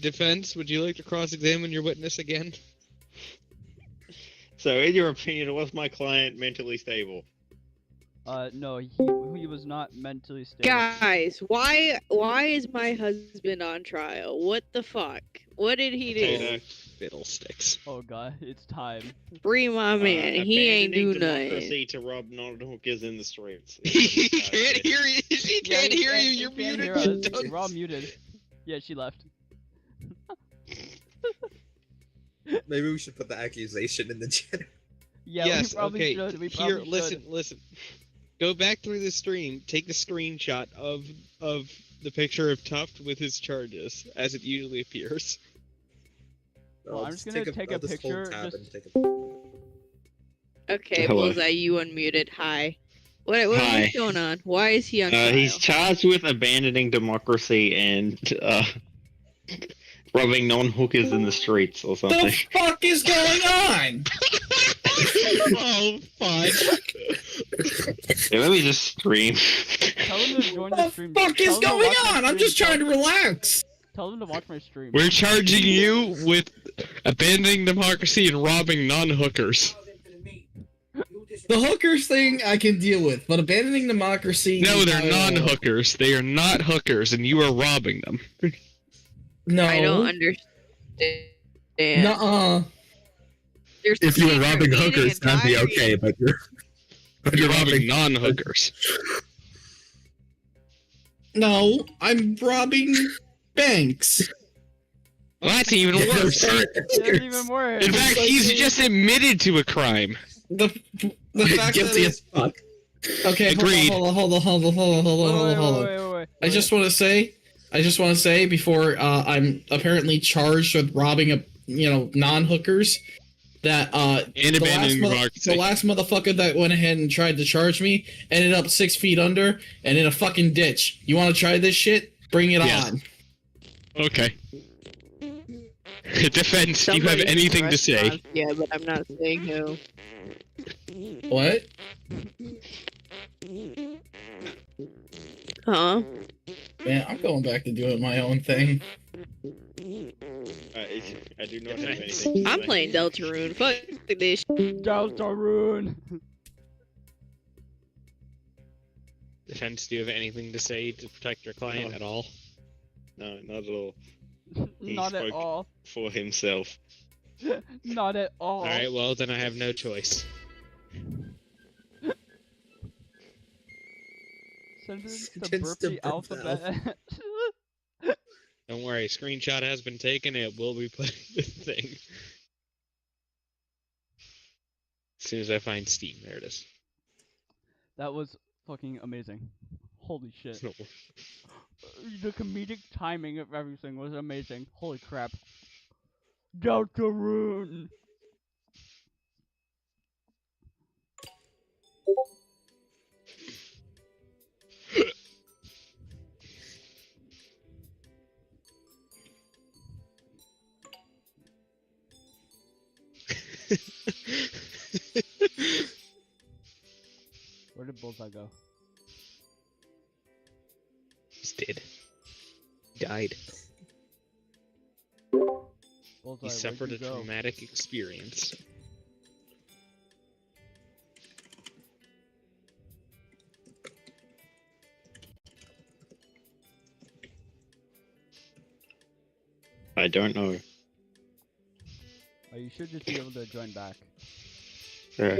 Defense, would you like to cross-examine your witness again? So, in your opinion, was my client mentally stable? No, he was not mentally stable. Guys, why is my husband on trial? What the fuck? What did he do? Potato. Fiddlesticks. Oh god, it's time. Free my man. He ain't do abandoning nothing. democracy to rob non-hookers in the streets. He can't hear you. He Yeah, can't he hear you. he You're can't muted. hear you us. dunce. We're all muted. Yeah, she left. Maybe we should put the accusation in the channel. Yeah, Yes. we probably Okay. should. We Here, probably listen, should. listen. Go back through the stream. Take the screenshot of the picture of Tuft with his charges as it usually appears. Well, I'm just gonna take a I'll just hold picture, tab just- and take a... Okay, Hello. Bullseye, you unmuted. Hi. What Hi. what's going on? Why is he on trial? He's charged with abandoning democracy and robbing non-hookers in the streets or something. The fuck is going on? Oh, fudge. Yeah, let me just stream. Tell him to join the The stream. fuck Tell is him to going watch my on? I'm stream. just trying to relax. Tell him to watch my stream. We're charging you with abandoning democracy and robbing non-hookers. The hookers thing I can deal with, but abandoning democracy. No, is they're not- non-hookers. They are not hookers, and you are robbing them. No. I don't understand. Nuh-uh. If you were robbing reading hookers, a that'd be diary. okay, but You're robbing non-hookers. No, I'm robbing banks. Well, that's even worse. That's even worse. In fact, he's just admitted to a crime. The fact Guilty that as fuck. okay, Agreed. hold on. Wait. I just want to say before I'm apparently charged with robbing non-hookers that And the last, abandoning the democracy. last motherfucker that went ahead and tried to charge me ended up 6 feet under and in a fucking ditch. You want to try this shit? Bring it Yes. on. Okay. Defense, do you have Somebody's in anything the to say? restaurant, Yeah, but I'm not saying who. What? Huh? Man, I'm going back to doing my own thing. I do not have anything. to I'm say. playing Deltarune. Fuck this. Deltarune. Defense, do you have anything to say to protect your client No. at all? No, not at all. He Not at spoke- all. For himself. Not at all. Alright, well, then I have no choice. Sentence the Sentence to burpee alphabet. Don't worry, screenshot has been taken. It will be put in the thing. As soon as I find Steam, there it is. That was fucking amazing. Holy shit. No. The comedic timing of everything was amazing. Holy crap. Deltarune. Where did Bullseye go? He's dead. Died. Bullseye, He suffered a where'd you go? traumatic experience. I don't know. Oh, you should just be able to join back. Yeah.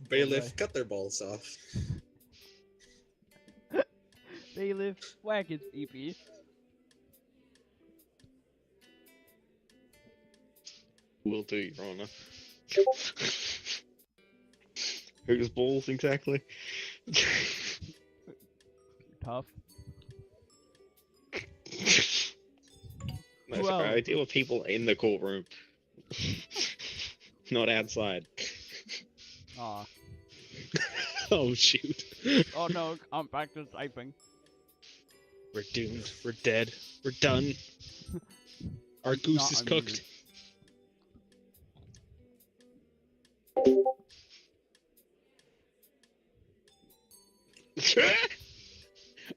Bailiff, cut their balls off. Bailiff, whack his pee-pee. Will do, Your Honor. Whose balls exactly? Tough. No, Well- sorry, I deal with people in the courtroom. Not outside. Aw. Oh, shoot. Oh no, I'm back to typing. We're doomed. We're dead. We're done. Our goose Not is unmuted. cooked.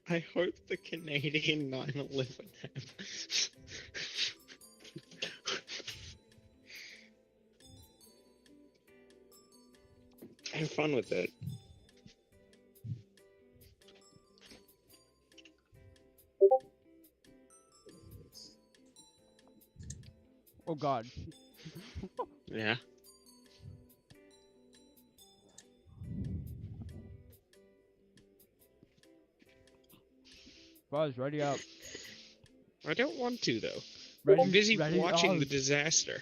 I hope the Canadian 9/11 happens. Have fun with it. Oh god. Yeah. Buzz, ready up. I don't want to though. Ready, I'm busy ready watching up. the disaster.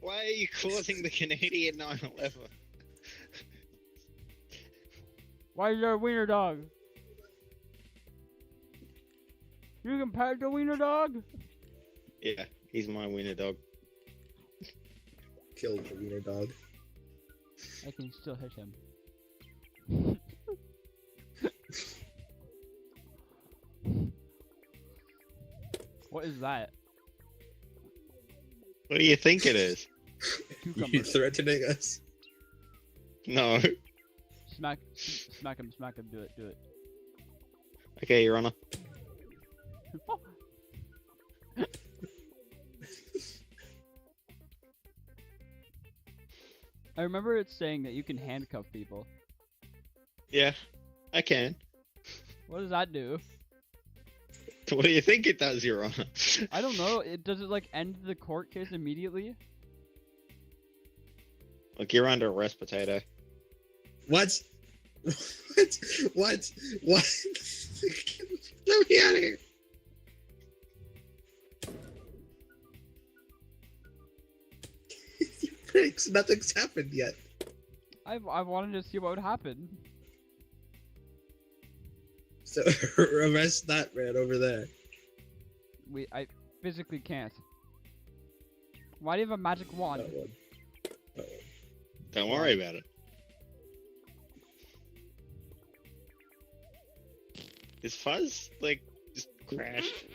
Why are you causing the Canadian 9/11? Why is there a wiener dog? You can pet the wiener dog? Yeah, he's my wiener dog. Killed the wiener dog. I can still hit him. What is that? What do you think it is? Cucumber. You threatening us? No. Smack him, do it, do it. Okay, Your Honor. I remember it saying that you can handcuff people. Yeah, I can. What does that do? What do you think it does, Your Honor? I don't know. Does it like end the court case immediately? Look, you're under arrest, Potato. What? What? What? What? Let me out of here. You pricks, nothing's happened yet. I wanted to see what would happen. So arrest that man over there. I physically can't. Why do you have a magic wand? That one. That one. Don't worry about it. Is Fuzz, like, just crashed?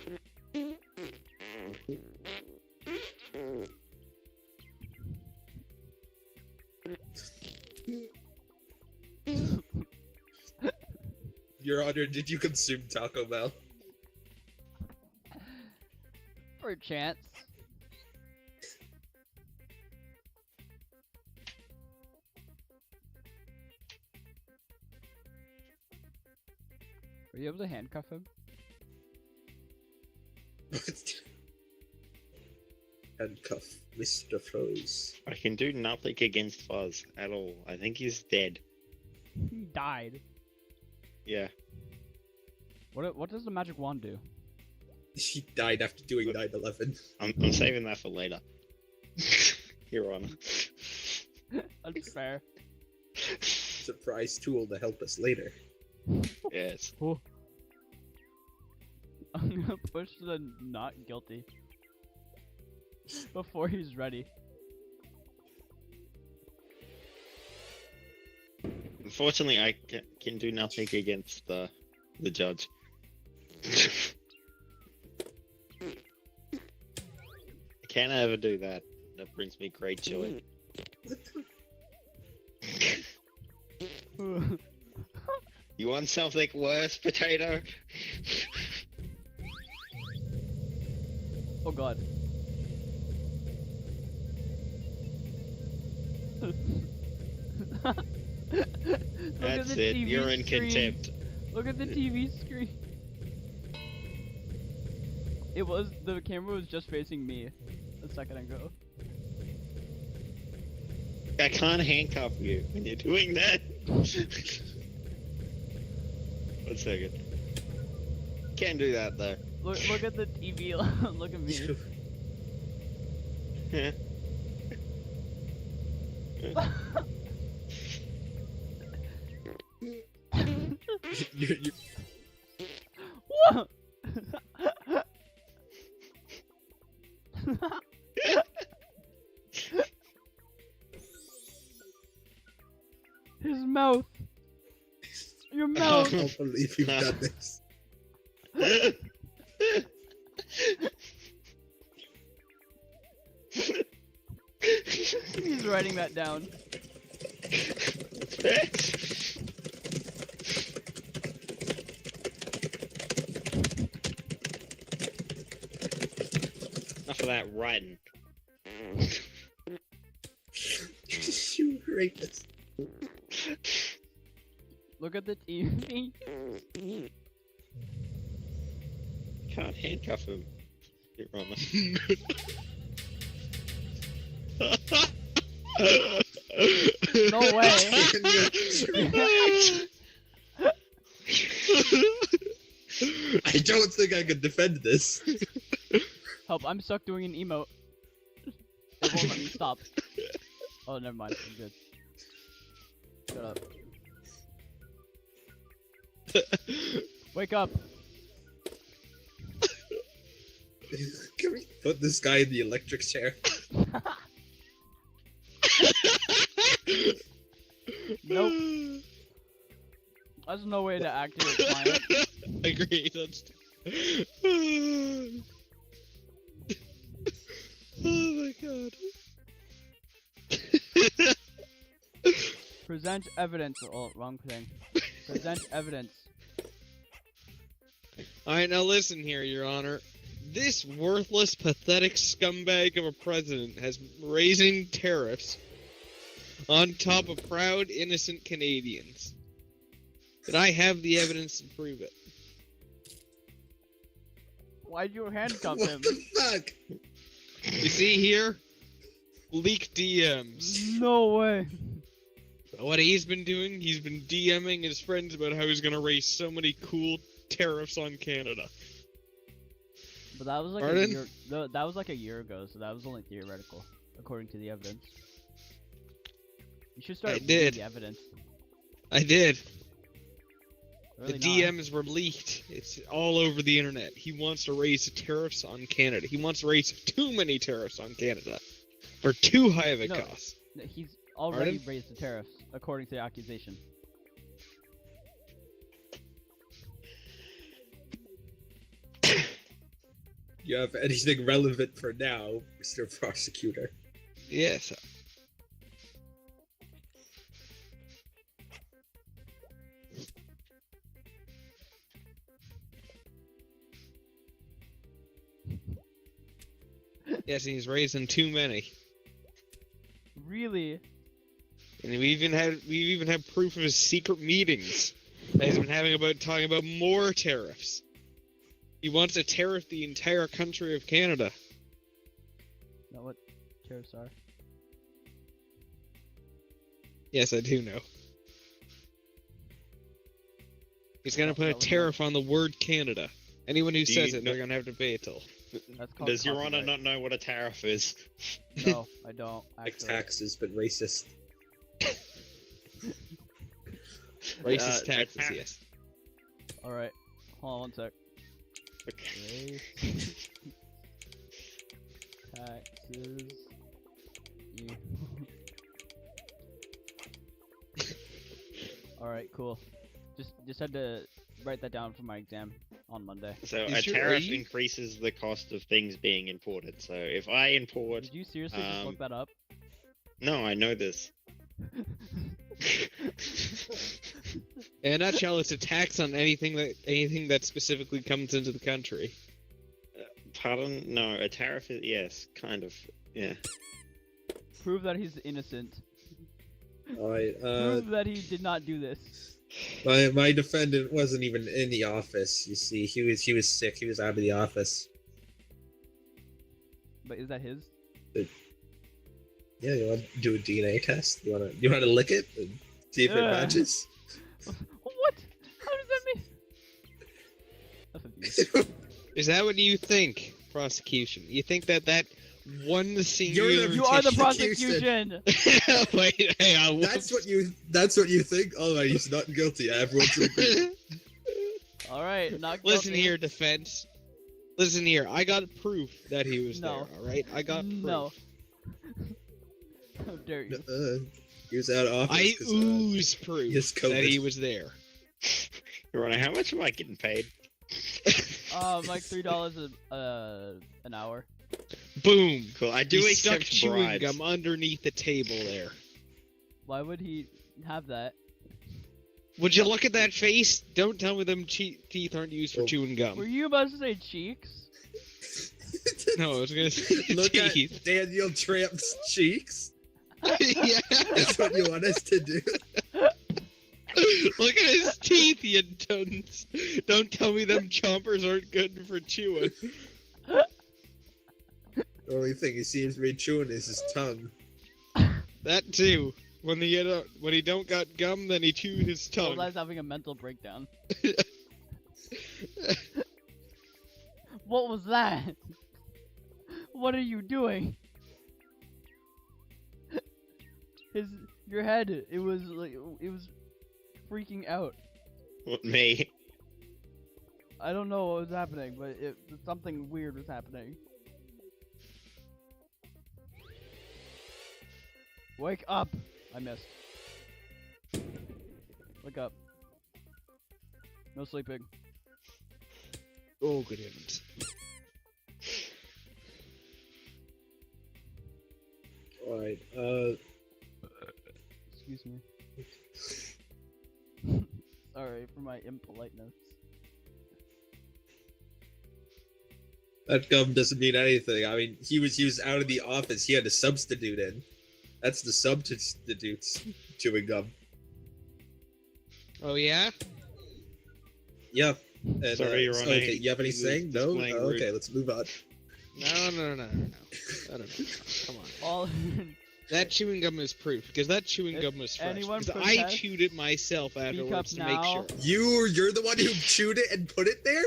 Your Honor, did you consume Taco Bell? For a chance. Were you able to handcuff him? Handcuff Mr. Fuzz. I can do nothing against Fuzz at all. I think he's dead. He died. Yeah. What does the magic wand do? He died after doing 9/11. I'm saving that for later. Your Honor. That's fair. Surprise tool to help us later. Yes. Oh. I'm gonna push the not guilty before he's ready. Unfortunately, I can do nothing against the judge. I can't ever do that. That brings me great joy. You want something worse, Potato? Oh god. That's it. You're in contempt. Look at the TV screen. The camera was just facing me a second ago. I can't handcuff you when you're doing that. 1 second. Can't do that though. Look at the TV. Look at me. you Whoa! His mouth. Your I mouth. don't believe you've done this. He's writing that down. Enough of that writing. You rapist. Look at the TV. Can't handcuff him. You're wrong. No way. I don't think I could defend this. Help, I'm stuck doing an emote. It won't let me stop. Oh, never mind. I'm good. Shut up. Wake up. Can we put this guy in the electric chair? Nope. There's no way to activate client. Agreed. That's. Oh my god. Present evidence. Oh, wrong thing. Present evidence. Alright, now listen here, Your Honor. This worthless, pathetic scumbag of a president has raising tariffs on top of proud, innocent Canadians. And I have the evidence to prove it. Why'd you handcuff What him? the fuck? You see here? Leaked DMs. No way. What he's been doing, he's been DMing his friends about how he's gonna raise so many cool tariffs on Canada. But that was like Pardon? a year. That was like a year ago, so that was only theoretical, according to the evidence. You should start I reading did. the evidence. I did. Really The not. DMs were leaked. It's all over the internet. He wants to raise tariffs on Canada. He wants to raise too many tariffs on Canada. For too high of a No. cost. He's already Pardon? raised the tariffs, according to the accusation. You have anything relevant for now, Mr. Prosecutor? Yes. Yes, and he's raising too many. Really? And we even have proof of his secret meetings that he's been having about talking about more tariffs. He wants to tariff the entire country of Canada. Is that what tariffs are? Yes, I do know. He's gonna put a That was tariff on the word Canada. Anyone who Do says you it, they're gonna have to pay a toll. That's called Does Your Honor copyright. not know what a tariff is? No, I don't. Like Actually. taxes, but racist. Racist a taxes, ta- yes. All right. Hold on one sec. Okay. Taxes. You. All right. Cool. Just had to write that down for my exam on Monday. So Is a your- tariff are you- increases the cost of things being imported. So if I import, Did you seriously just look that up? no, I know this. In a nutshell, it's a tax on anything that specifically comes into the country. Pardon? No, a tariff is yes, kind of. Yeah. Prove that he's innocent. Alright, Prove that he did not do this. my defendant wasn't even in the office. You see, he was sick. He was out of the office. But is that his? Yeah, you want to do a DNA test? You want to lick it and see if it Ugh. matches? What? How does that mean? That's abuse. Is that what you think, prosecution? You think that one singular... You are the Prosecution. prosecution. Wait, hang on. That's what you think? Alright, he's not guilty. Everyone's agreed. All right, not Listen guilty. here, defense. Listen here. I got proof that he was No. there, alright? I got proof. No. How dare you? He was out of office. I 'cause, ooze proof has that COVID. he was there. Your Honor, how much am I getting paid? Like $3 an hour. Boom. Cool. I do He stuck accept chewing bribes. gum underneath the table there. Why would he have that? Would you look at that face? Don't tell me them teeth aren't used for Oh. chewing gum. Were you about to say cheeks? No, I was gonna say Look teeth. at Daniel Tramp's cheeks. Yeah. That's what you want us to do. Look at his teeth, you dunce. Don't tell me them chompers aren't good for chewing. The only thing he seems to be chewing is his tongue. That too. When he don't got gum, then he chews his tongue. Oldie's having a mental breakdown. What was that? What are you doing? Your head, it was freaking out. What, me? I don't know what was happening, but something weird was happening. Wake up! I missed. Wake up. No sleeping. Oh, good heavens. Alright, Excuse me. Sorry for my impoliteness. that gum doesn't mean anything. I mean, he was out of the office. He had a substitute in. That's the substitute's chewing gum. Oh yeah? Yeah. And, Sorry, you're on okay, a- you have anything? No? displaying Oh, okay, rude. let's move on. No. Come on. All That chewing gum is proof, because that chewing If gum was fresh. anyone Because I protests, chewed it myself afterwards to make now. sure. You're the one who chewed it and put it there?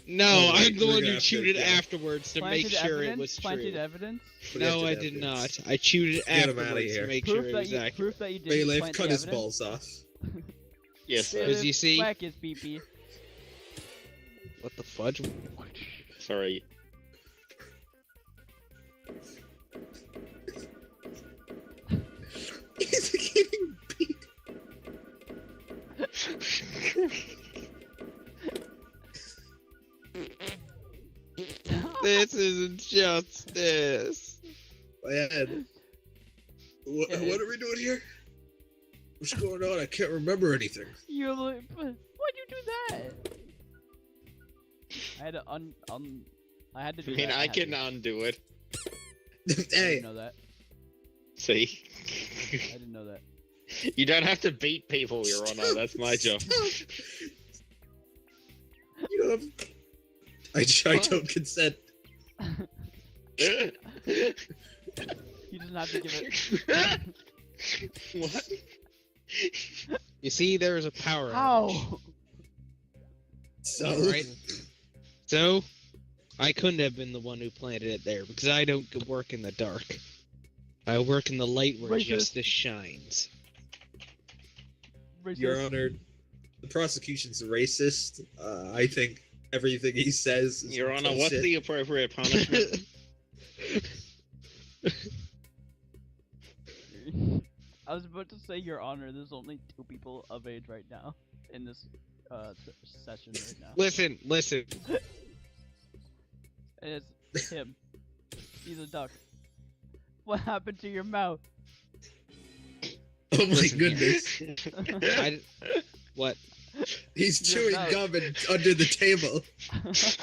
No, Oh, right, I'm the we're one gonna who have chewed to- it yeah. afterwards to planted make sure evidence, it was planted true. evidence. No, I Planted did evidence. not. I chewed it Get him outta afterwards here. to make Proof sure it that was you accurate. proof that you didn't Bailiff, plant cut the his evidence. balls off. Yes, sir. As you see- Whack his pee-pee. What the fudge? Sorry. He's getting beat. This isn't justice. Man. What are we doing here? What's going on? I can't remember anything. You look. Why'd you do that? I had to I had to I do mean, that. I had to. can undo it. I Hey, didn't know that. See? I didn't know that. You don't have to beat people, Your Honor. That's my job. You don't have... I don't consent. He doesn't have to give it. What? You see, there's a power outage. How? So, Alright. So, I couldn't have been the one who planted it there, because I don't work in the dark. I work in the light where Racist. justice shines. Your Honor, the prosecution's racist. I think everything he says is Your Honor, what's bullshit. the appropriate punishment? I was about to say, Your Honor, there's only 2 people of age right now in this session right now. Listen. And it's him. He's a duck. What happened to your mouth? Oh my Listen here. goodness. What? He's Your chewing mouth. gum under the table.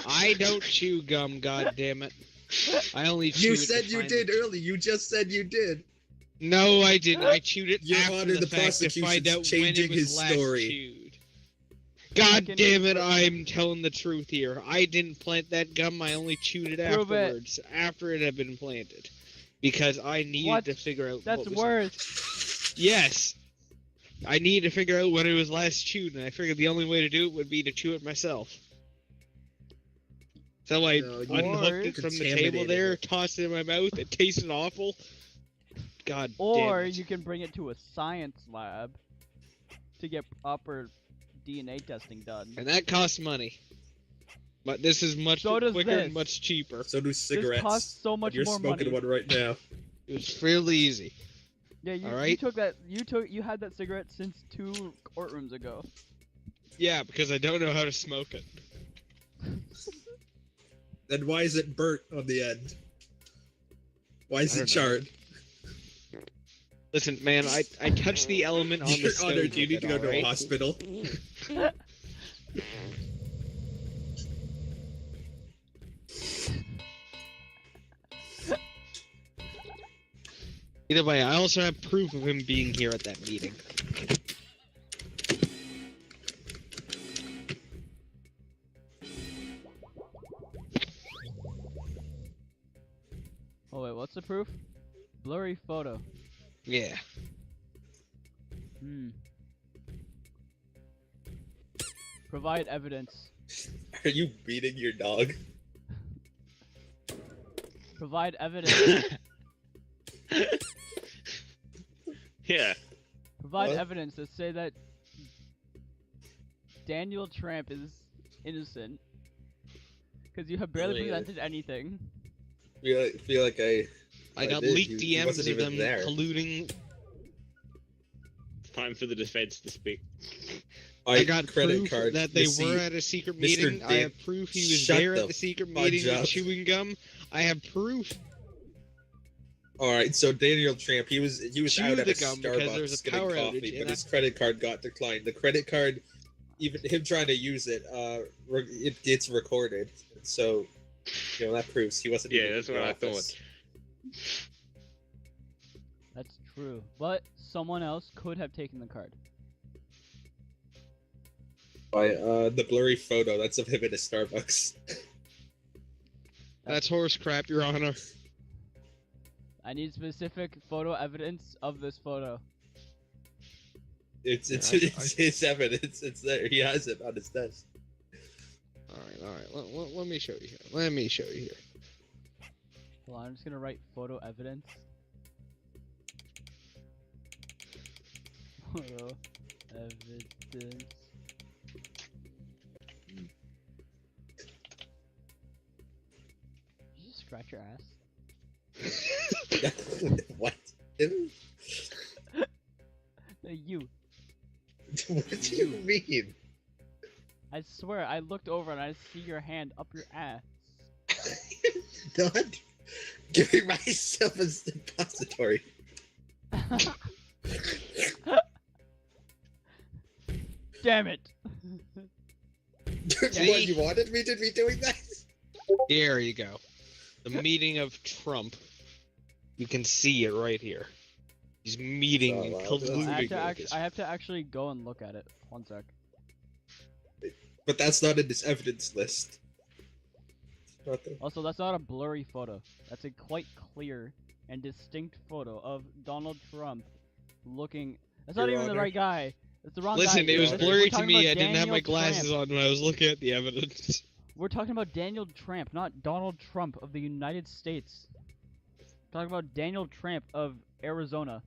I don't chew gum, goddammit. I only chew You it to said you find did the- earlier. You just said you did. No, I didn't. I chewed it Your after Honor, the the fact to find prosecution's out when changing it was his last story. chewed. God Can damn you- it, I'm telling the truth here. I didn't plant that gum, I only chewed it Prove it. afterwards, after it had been planted. Because I needed What? to figure out That's what was... worse. Yes! I needed to figure out when it was last chewed, and I figured the only way to do it would be to chew it myself. So I No, you unhooked it from the table contaminated there, it. tossed it in my mouth, it tasted awful. God Or damn it. you can bring it to a science lab to get proper DNA testing done. And that costs money. But this is much So does quicker this. and much cheaper. So do cigarettes. This costs so much You're more smoking money. one right now. It was fairly easy. Yeah, you Alright. took that. You had that cigarette since 2 courtrooms ago. Yeah, because I don't know how to smoke it. Then why is it burnt on the end? Why is I it don't know. charred? Listen, man, I touched the element on the Your stove. Honor, do you need to go to a alright? hospital? Either way, I also have proof of him being here at that meeting. Oh wait, what's the proof? Blurry photo. Yeah. Provide evidence. Are you beating your dog? Provide evidence. Yeah. Provide What? evidence to say that Daniel Tramp is innocent. Because you have barely Oh, yeah. presented anything. Feel like I got did. leaked He DMs wasn't of even them there. colluding. It's time for the defense to speak. I got credit proof card that they receipt. were at a secret Mr. meeting. I Dan- have proof he was Shut there the at the secret fudge meeting with up. chewing gum. I have proof. All right, so Daniel Tramp, he was Chew out at the a gum because there was Starbucks a power getting outage, coffee, and but I- his credit card got declined. The credit card, even him trying to use it, it gets recorded. So, that proves he wasn't. Yeah, even that's in the what I office. That's true. But someone else could have taken the card. By the blurry photo, that's of him at a Starbucks. That's horse crap, Your Honor. I need specific photo evidence of this photo. It's Yeah, his evidence. It's there. He has it on his desk. Alright. Let me show you here. Let me show you here. Hold on, I'm just gonna write photo evidence. Photo evidence. Did you just scratch your ass? What? No, you. What do you mean? I swear, I looked over and I see your hand up your ass. Not giving myself a suppository. Damn it! What, you wanted me to be doing that? Here you go. The meeting of Trump. You can see it right here. He's meeting and Oh, wow. colluding. I have to actually go and look at it. One sec. But that's not in this evidence list. Not there. Also, that's not a blurry photo. That's a quite clear and distinct photo of Donald Trump looking. That's not Your even the Honor. right guy. It's the wrong Listen, guy. it was We're blurry to talking me. about I didn't have my Daniel glasses Tramp. on when I was looking at the evidence. We're talking about Daniel Tramp, not Donald Trump of the United States. We're talking about Daniel Tramp of Arizona.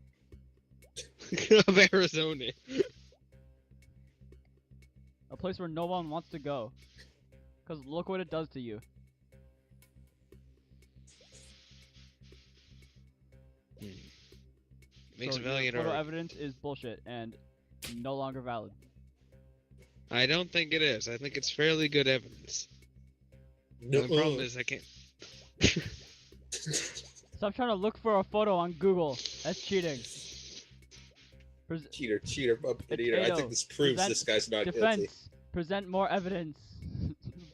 Of Arizona. A place where no one wants to go. Because look what it does to you. Makes So a your valiant photo argument. evidence is bullshit and no longer valid. I don't think it is. I think it's fairly good evidence. The only problem is I can't. Stop trying to look for a photo on Google. That's cheating. Cheater, pumpkin eater. I Potato. think this proves Present this guy's not guilty. Defense. Present more evidence.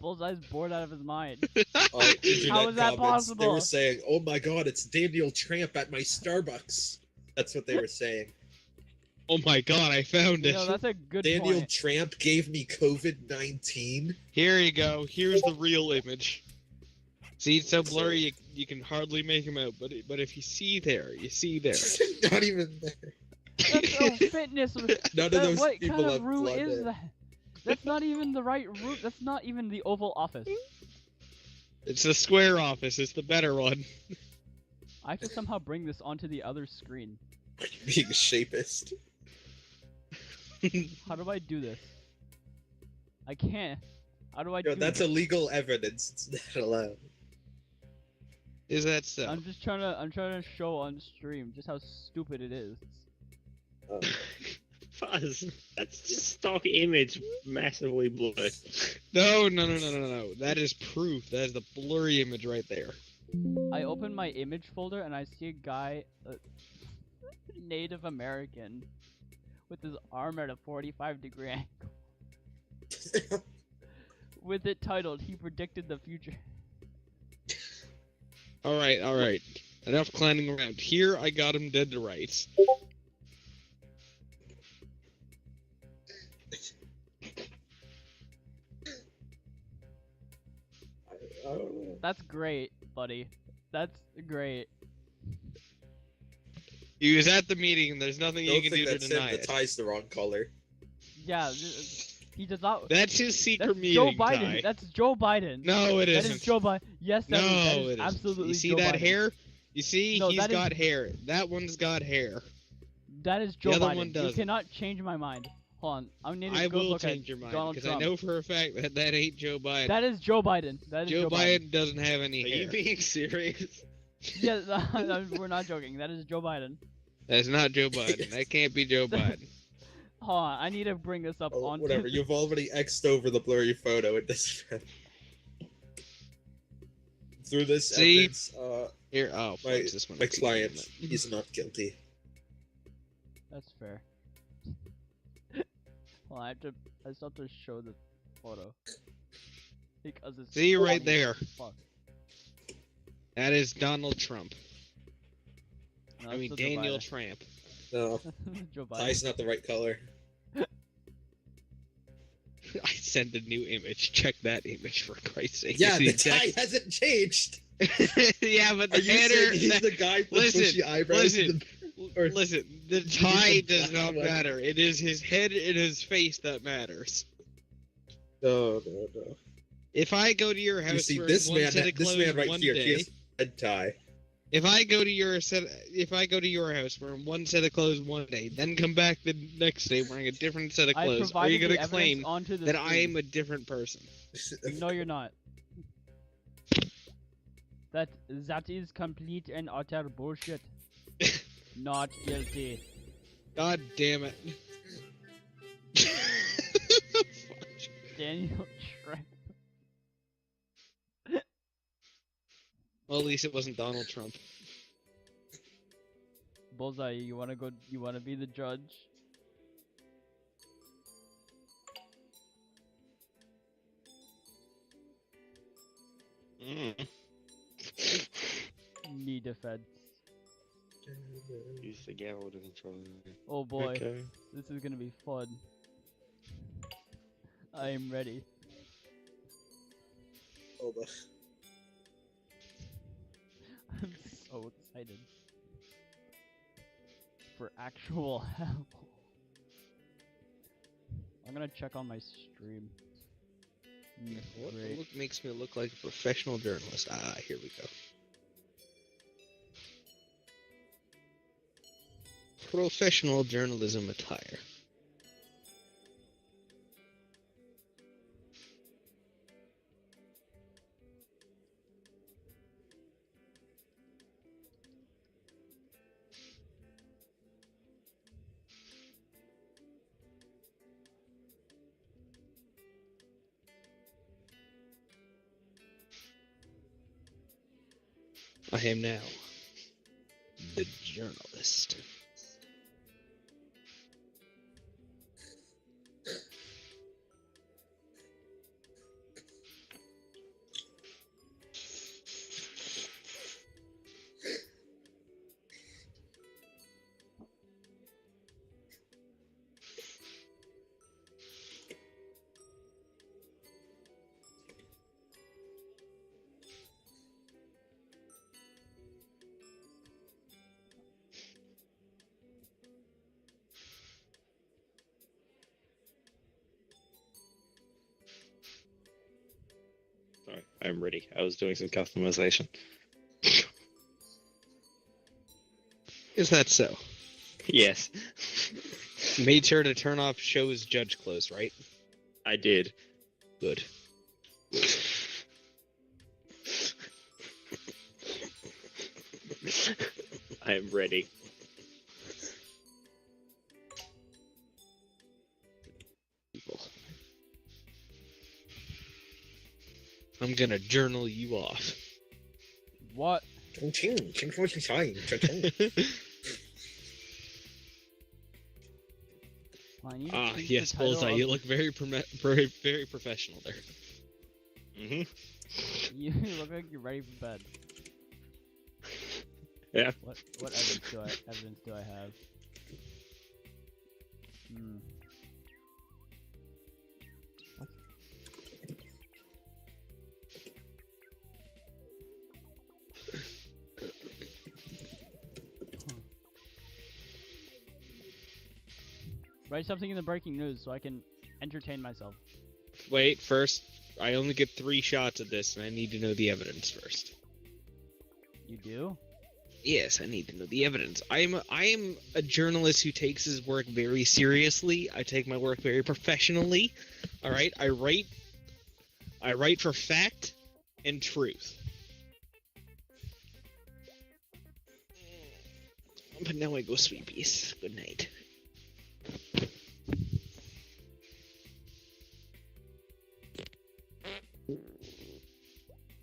Bullseye's bored out of his mind. All internet How is that comments, They possible? were saying, "Oh my God, it's Daniel Tramp at my Starbucks." That's what they were saying. Oh my god, I found You it. know, that's a good Daniel point. Tramp gave me COVID-19. Here you go. Here's the real image. See, it's so blurry you can hardly make him out. But if you see there, you see there. Not even there. That's no fitness. None of That- those what people kind of have route blood is in. that? That's not even the right route. That's not even the Oval Office. It's the square office. It's the better one. I have to somehow bring this onto the other screen. Being a shapist. How do I do this? I can't. How do I Yo, do that's this? illegal evidence. It's not allowed. Is that so? I'm trying to show on stream just how stupid it is. Fuzz, that's just stock image massively blurred. No. That is proof. That is the blurry image right there. I open my image folder and I see a guy. Native American with his arm at a 45-degree angle. With it titled, he predicted the future. All right. Enough clowning around. Here, I got him dead to rights. I don't know. That's great, buddy. That's great. He was at the meeting, and there's nothing you Don't can think do to that's deny him. The it. tie's the wrong color. Yeah, he does not. That's his secret That's meeting Joe Biden. tie. That's Joe Biden. No, it That isn't. is Joe Biden. Yes, that No, is it isn't. absolutely You see Joe that Biden. hair? You see, No, he's that is- got hair. That one's got hair. That is Joe other Biden. one You doesn't. cannot change my mind. Hold on, I'm gonna I go will look change at your mind Donald because Trump. I know for a fact that that ain't Joe Biden. That is Joe Biden. That is Joe Joe Biden doesn't have any Are hair. you being serious? Yes, we're not joking. That is Joe Biden. That's not Joe Biden. That can't be Joe Biden. Hold on, I need to bring this up Oh, onto. whatever. You've already X'd over the blurry photo. It doesn't matter. Through this See? evidence, Here, oh, my, flex this one. my client, he's not guilty. That's fair. Well, I still have to show the photo because it's. See right there. Fuck. That is Donald Trump. No, I it's mean still Joe Daniel Biden. Tramp. No, Joe Biden. tie's not the right color. I sent a new image. Check that image for Christ's sake. Yeah, You the see tie hasn't changed. yeah, but Are the you header. saying he's the guy with the Listen, bushy eyebrows? listen. or- Listen, the He's tie the does black not one. matter. It is his head and his face that matters. No. If I go to your house You see, wearing this one man, set of clothes right one here, day, he has a red tie. if I go to your house wearing one set of clothes one day, then come back the next day wearing a different set of I clothes, are you provided the gonna evidence claim onto the that I screen. am a different person? No, you're not. That is complete and utter bullshit. Not guilty. God damn it. Daniel Trump. Well, at least it wasn't Donald Trump. Bullseye, you wanna go? You wanna be the judge? Mm. Me defense. Use the gavel to control it. Oh boy, Okay. this is gonna be fun. I am ready. Hold on. I'm so excited. For actual help. I'm gonna check on my stream. What Great. makes me look like a professional journalist? Ah, here we go. Professional journalism attire. I am now the journalist. Sorry, I'm ready. I was doing some customization. Is that so? Yes, You made sure to turn off show's judge clothes, right? I did. Good. I am ready. People. I'm gonna journal you off. What? Ching, ching, ching, ching, ching, ching, ching. I need to Ah, change yes, the title Bullseye. of You look very very professional there. Hmm. You look like you're ready for bed. Yeah. What evidence do I have? Hmm. What? Huh. Write something in the breaking news so I can entertain myself. Wait, first, I only get 3 shots at this, and I need to know the evidence first. You do? Yes, I need to know the evidence. I am a journalist who takes his work very seriously. I take my work very professionally. All right, I write for fact and truth. But now I go sleepies. Good night.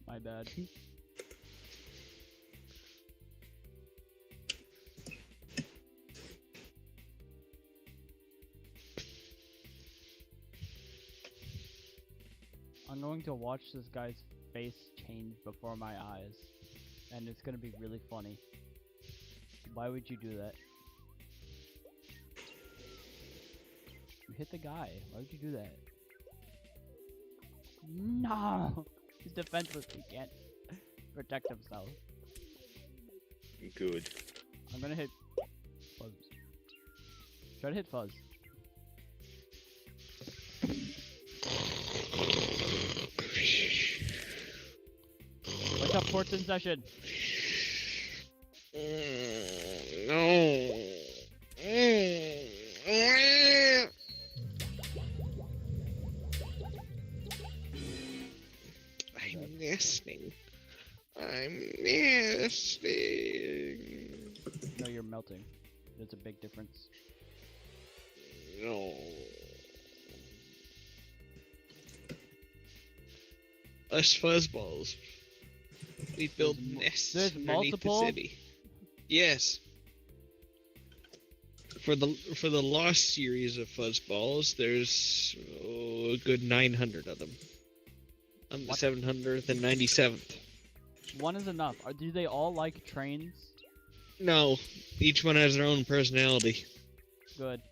My bad. I'm going to watch this guy's face change before my eyes, and it's gonna be really funny. Why would you do that? You hit the guy. Why would you do that? No! He's defenseless. He can't protect himself. Good. I'm gonna hit Fuzz. Try to hit Fuzz. Wake up, court's in session. No. I'm nesting. I'm nesting. No, you're melting. There's a big difference. No. Us fuzzballs. We build nests there's underneath multiple? the city. Yes. For the Lost series of fuzzballs, there's a good 900 of them. I'm the What? 797th. One is enough. Do they all like trains? No, each one has their own personality. Good.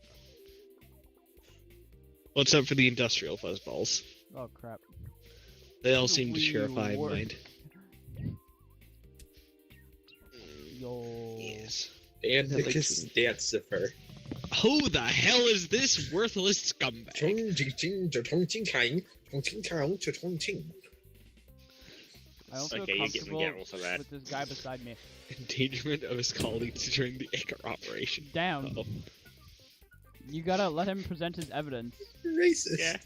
What's up for the industrial fuzzballs? Oh crap. They all seem to share a We hive were- mind. Yo. Yes. Andicus Dancifer. Who the hell is this worthless scumbag? I don't feel Okay, you get comfortable McGarrel for that. with this guy beside me. Endangerment of his colleagues during the Icar operation. Damn. Uh-oh. You gotta let him present his evidence. Racist. Yeah.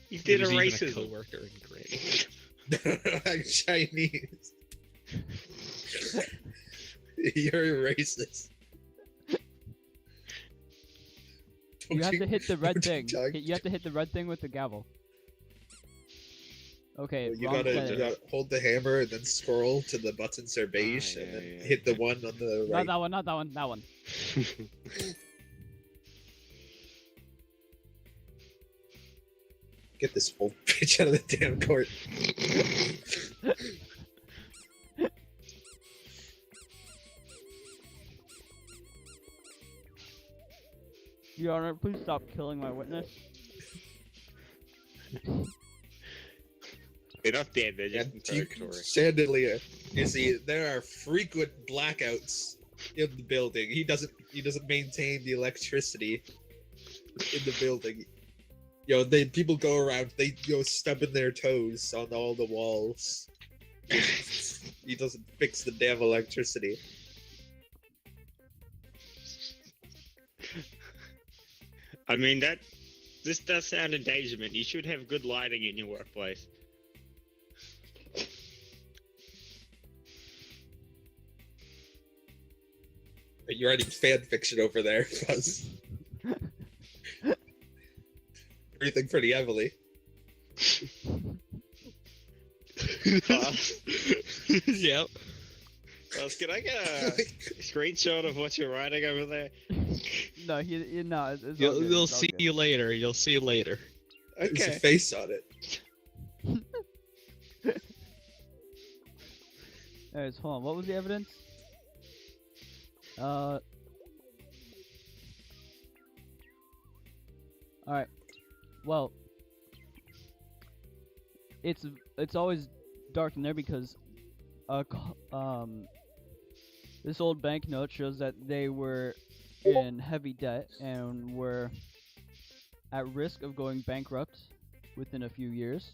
You did a There's even racism. coworker in gray. I'm Chinese. You're a racist. You have to hit the red Don't thing. you- You have to hit the red thing with the gavel. Okay, You wrong gotta, side. you gotta hold the hammer and then scroll to the buttons are beige Ah, and then yeah. hit the one on the Not right. that one, not that one, that one. Get this old bitch out of the damn court. Your Honor, please stop killing my witness. They're not dead, they're just in And you purgatory. chandelier. You see, there are frequent blackouts in the building. He doesn't maintain the electricity in the building. People go around, they go stubbing their toes on all the walls. He doesn't fix the damn electricity. I mean, this does sound endangerment. You should have good lighting in your workplace. You're writing fan fiction over there, Fuzz. Everything pretty heavily. Yep. Can I get a screenshot of what you're writing over there? No, no, it's all You'll good, you'll it's all see good. you later. You'll see later. There's a Okay. face on it. Anyways, hold on. What was the evidence? Alright. Well, it's always dark in there because this old banknote shows that they were in heavy debt and were at risk of going bankrupt within a few years,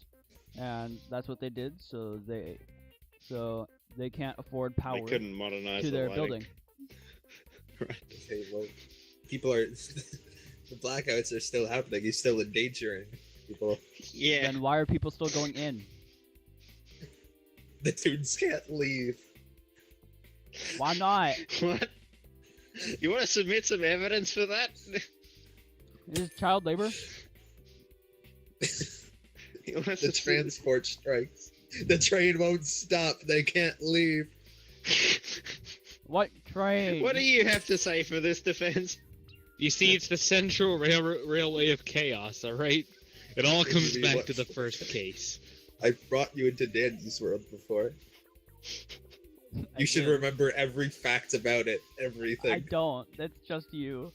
and that's what they did. So they can't afford They power couldn't modernize to the their lighting. building. Right. Okay, well, people are the blackouts are still happening. He's still endangering people. Yeah. Then why are people still going in? The dudes can't leave. Why not? What? You want to submit some evidence for that? Is this child labor? You wanna The submit- transport strikes. The train won't stop. They can't leave. What train? What do you have to say for this defense? You see, it's the Central Railway of Chaos. All right. It all comes Maybe back what- to the first case. I brought you into Dandy's world before. I You should did. remember every fact about it. I Everything. don't. That's just you.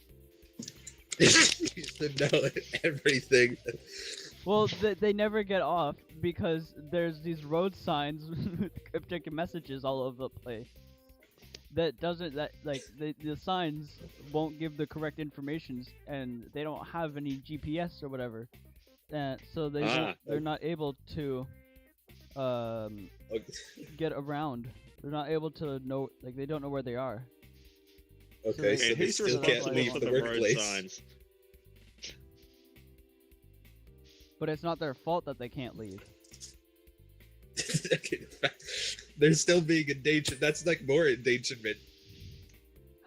You should know everything. Well, they never get off because there's these road signs with cryptic messages all over the place. The signs won't give the correct information, and they don't have any GPS or whatever. So they're not able to get around. They're not able to know, like, they don't know where they are. Okay, So so Okay, they who's still can't responsible leave for the the road workplace. signs? But it's not their fault that they can't leave. They're still being endangered. That's like more endangerment.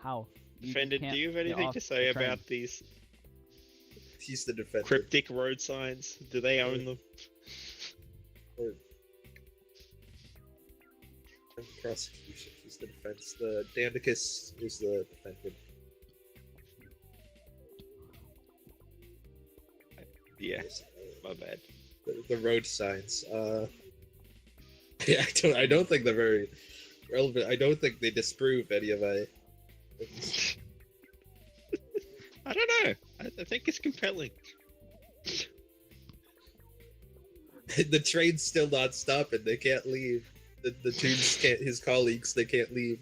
How? You Defendant, can't do you have get anything off to say the train. about these He's the defender. cryptic road signs? Do they own them? Prosecution. He's the defense. The Dandicus is the defendant. Yeah, my bad. The road signs. Yeah, I don't think they're very relevant. I don't think they disprove any of my. I don't know. I think it's compelling. The train's still not stopping. They can't leave. The tunes can't. His colleagues, they can't leave.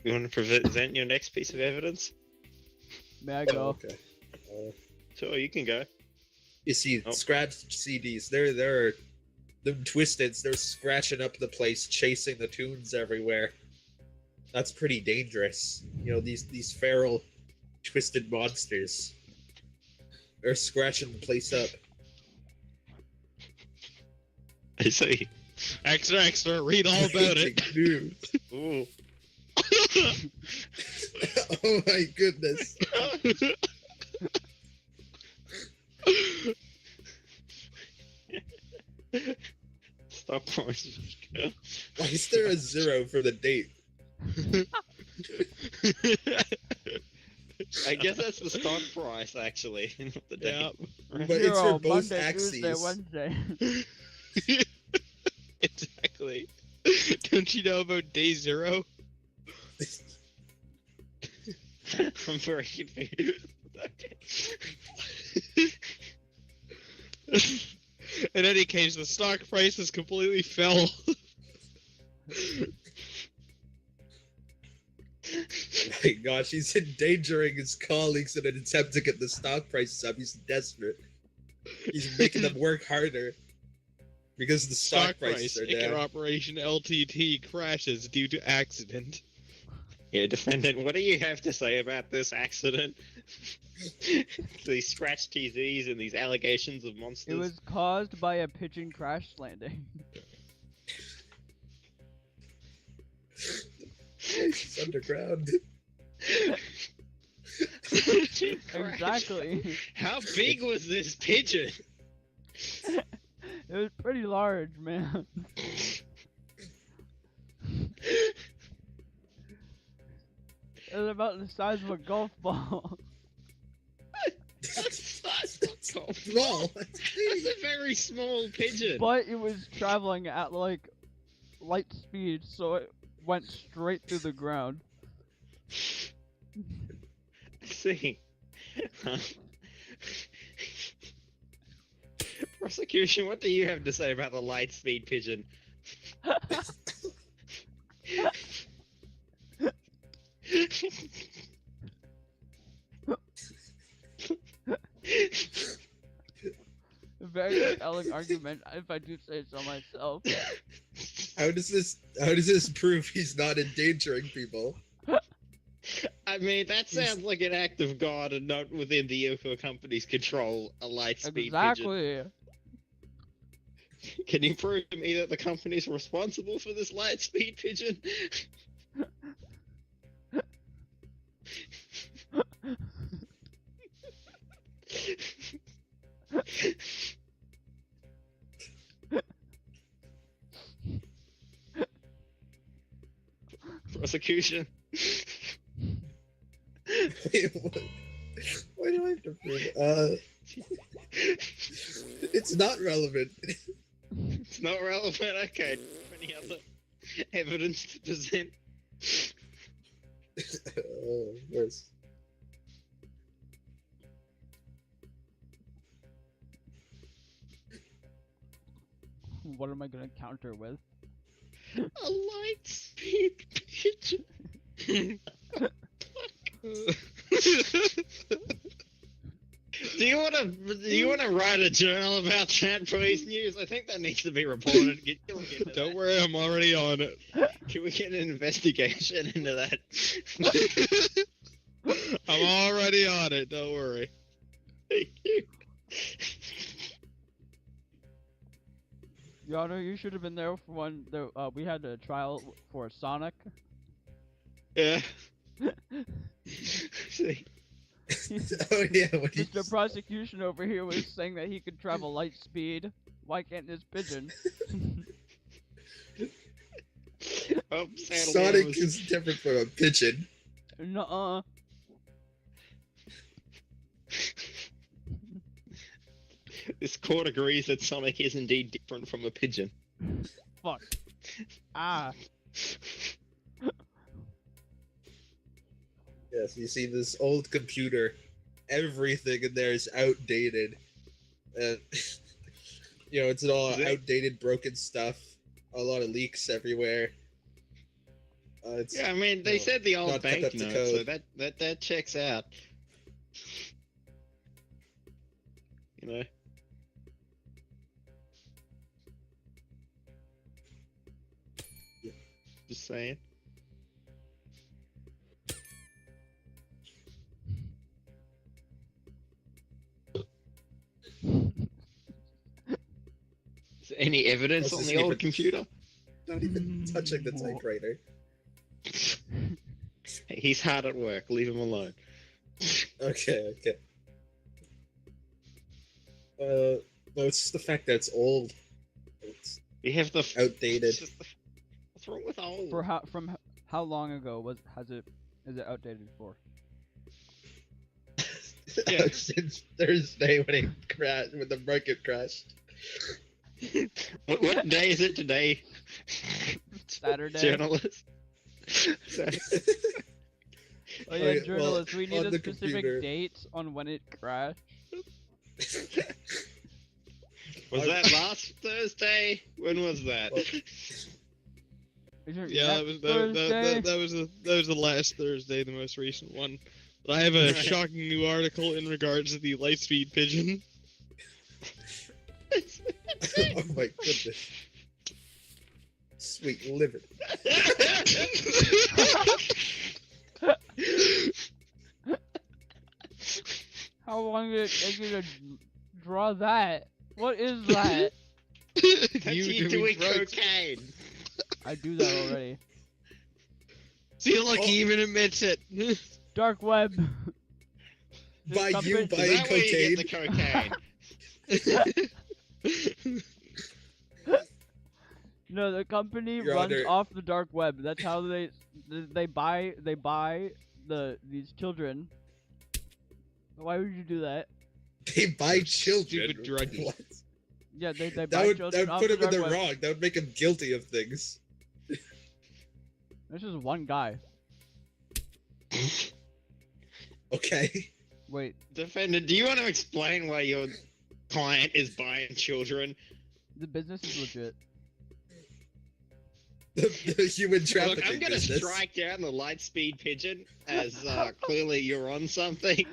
You want to present your next piece of evidence? May I Oh, go? okay. Sure, you can go. You see, Oh. scratched CDs. They're them twisteds. They're scratching up the place, chasing the tunes everywhere. That's pretty dangerous. You know, these feral, twisted monsters. They're scratching the place up. I see. Extra, extra. Read all about it. Breaking news. Ooh. Oh my goodness. Stop pointing. Why is there a 0 for the date? I guess that's the stock price, actually, not the Yeah. date. But it's for Zero, both Monday, Tuesday, axes. Wednesday. Exactly. Don't you know about day 0? I'm very confused. In any case, the stock prices completely fell. My gosh, he's endangering his colleagues in an attempt to get the stock prices up. He's desperate. He's making them work harder. Because the stock prices are Icar down. Operation LTT crashes due to accident. Yeah, defendant, what do you have to say about this accident? These scratch TZs and these allegations of monsters. It was caused by a pigeon crash landing. He's underground. Exactly. How big was this pigeon? It was pretty large, man. It was about the size of a golf ball. That's Small. a very small pigeon. But it was traveling at like light speed, so it went straight through the ground. See. Prosecution, what do you have to say about the Lightspeed pigeon? A very compelling argument, if I do say so myself. How does this prove he's not endangering people? I mean, that sounds like an act of God and not within the UFO company's control, a Lightspeed pigeon. Exactly. Can you prove to me that the company's responsible for this Lightspeed pigeon? Prosecution. Wait, what? Why do I have to prove it? It's not relevant. It's not relevant. Okay. Any other evidence to present? Where's... What am I gonna counter with? A Lightspeed pigeon. Do you want to write a journal about that, please, News? I think that needs to be reported. Don't worry, I'm already on it. Can we get an investigation into that? I'm already on it. Don't worry. Thank you. Your Honor, you should have been there for when we had a trial for Sonic. Yeah. See. Oh yeah, what did Mr. Prosecution over here was saying that he could travel light speed. Why can't this pigeon? Oh, sadly, Sonic is different from a pigeon. Nuh-uh. This court agrees that Sonic is indeed different from a pigeon. Fuck. Ah. Yes, you see this old computer, everything in there is outdated. And, you know, it's all outdated, broken stuff. A lot of leaks everywhere. It's, Yeah, I mean, they said the old not kept up to banknote, so code. that checks out. You know? Just saying. Is there any evidence on This the isn't old even- computer? Not even touching the typewriter. Hey, he's hard at work. Leave him alone. Okay. No, it's just the fact that it's old. It's We have the outdated. it's just what's wrong with old? From how long ago is it outdated for? Yeah. Since Thursday when the market crashed. What day is it today? Saturday. Journalist. Oh yeah, Okay, well, journalists, we need on a the specific computer- date on when it crashed. Was that last Thursday? When was that? Is it Yeah, next that Thursday? was the last Thursday, the most recent one. But I have a shocking new article in regards to the Lightspeed pigeon. Oh my goodness. Sweet liver. How long did it take you to draw that? What is that? That's You you doing doing drugs. cocaine. I do that already. See, look, Oh. he even admits it. Dark web. By Just you something- Is buying that where you cocaine. get the cocaine? No, the company Your runs Honor. off the dark web. That's how they buy these children. Why would you do that? They buy children. Stupid druggie. What? Yeah, they That buy would children off put the him in dark the web. wrong. That would make him guilty of things. This is one guy. Okay. Wait, Defendant, do you want to explain why your client is buying children? the business is legit. The human trafficking Look, I'm gonna business. strike down the Lightspeed pigeon, as clearly you're on something.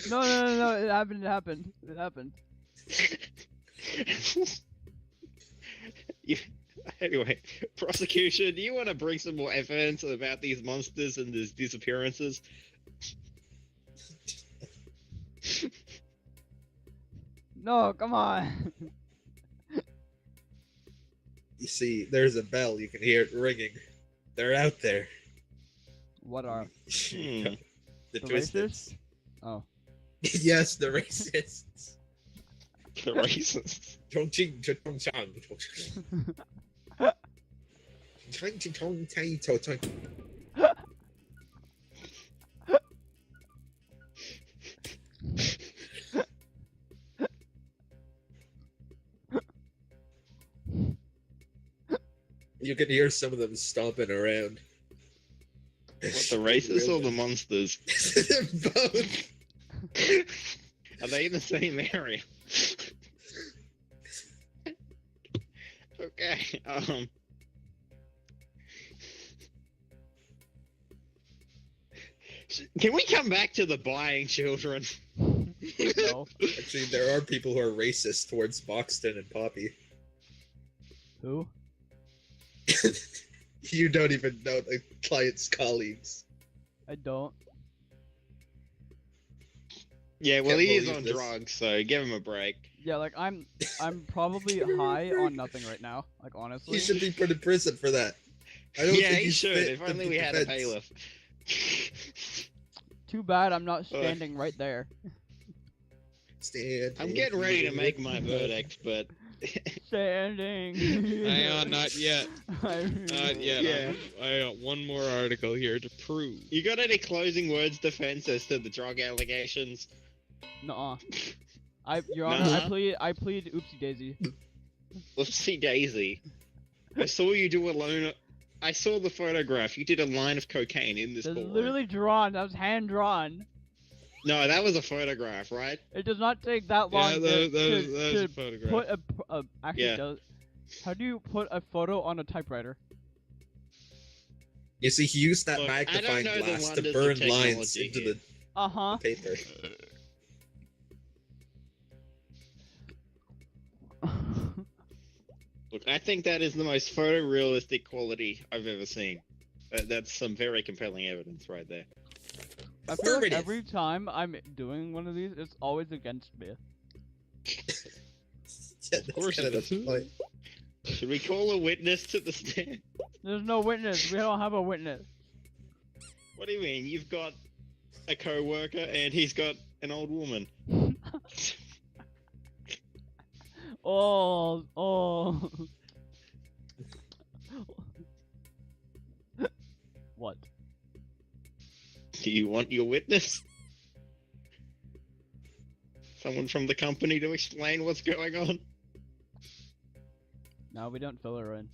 No, it happened. You- Anyway, prosecution, do you want to bring some more evidence about these monsters and these disappearances? No, come on. You see, there's a bell. You can hear it ringing. They're out there. What are? Hmm. The The twisted. racists? Oh. Yes, the racists. The racists. Chongqing, Chongchang. You can hear some of them stomping around. What, the racists or the monsters? Both. Are they in the same area? Okay, can we come back to the buying children? No. Actually, there are people who are racist towards Boxton and Poppy. Who? You don't even know the client's colleagues. I don't. Yeah, well, Can't he is believe on this. drugs, so give him a break. Yeah, like I'm probably high on nothing right now. Like honestly. He should be put in prison for that. I don't Yeah, think he he's should. fit If to only be we had a defense. bailiff. Too bad I'm not standing right there. Stand I'm getting ready to make my verdict, but Standing. Hang on, not yet. I'm- Not yet. Yeah. I got one more article here to prove. you got any closing words, defense, as to the drug allegations? Nuh-uh. Your Honor, Nuh-uh. I plead oopsie daisy. Whoopsie daisy. I saw you do a loan. I saw the photograph. You did a line of cocaine in this That's ballroom. literally drawn. That was hand drawn. No, that was a photograph, right? It does not take that long Yeah, to, that was to a photograph. put a actually Yeah. does. How do you put a photo on a typewriter? You see, he used that Look, I don't magnifying know the glass to wonders of burn lines technology into here. the Uh-huh. paper. Look, I think that is the most photorealistic quality I've ever seen. That's some very compelling evidence right there. I feel like Affirmative. every time I'm doing one of these, it's always against me. Yeah, that's course kind it of the is. point. Should we call a witness to the stand? There's no witness. We don't have a witness. What do you mean? You've got a co-worker and he's got an old woman. Oh. What? Do you want your witness? Someone from the company to explain what's going on? No, we don't fill her in.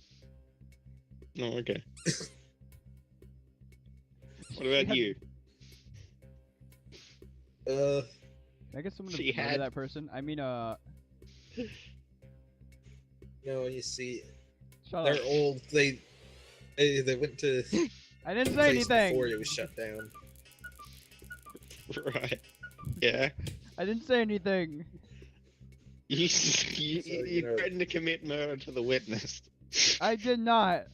Oh, okay. What about you? Uh, Can I get someone to She murder had- that person? I mean, no, you see, shut they're up. old. They went to I didn't the say place anything. before it was shut down. Right. Yeah. I didn't say anything. You you know- threatened to commit murder to the witness. I did not.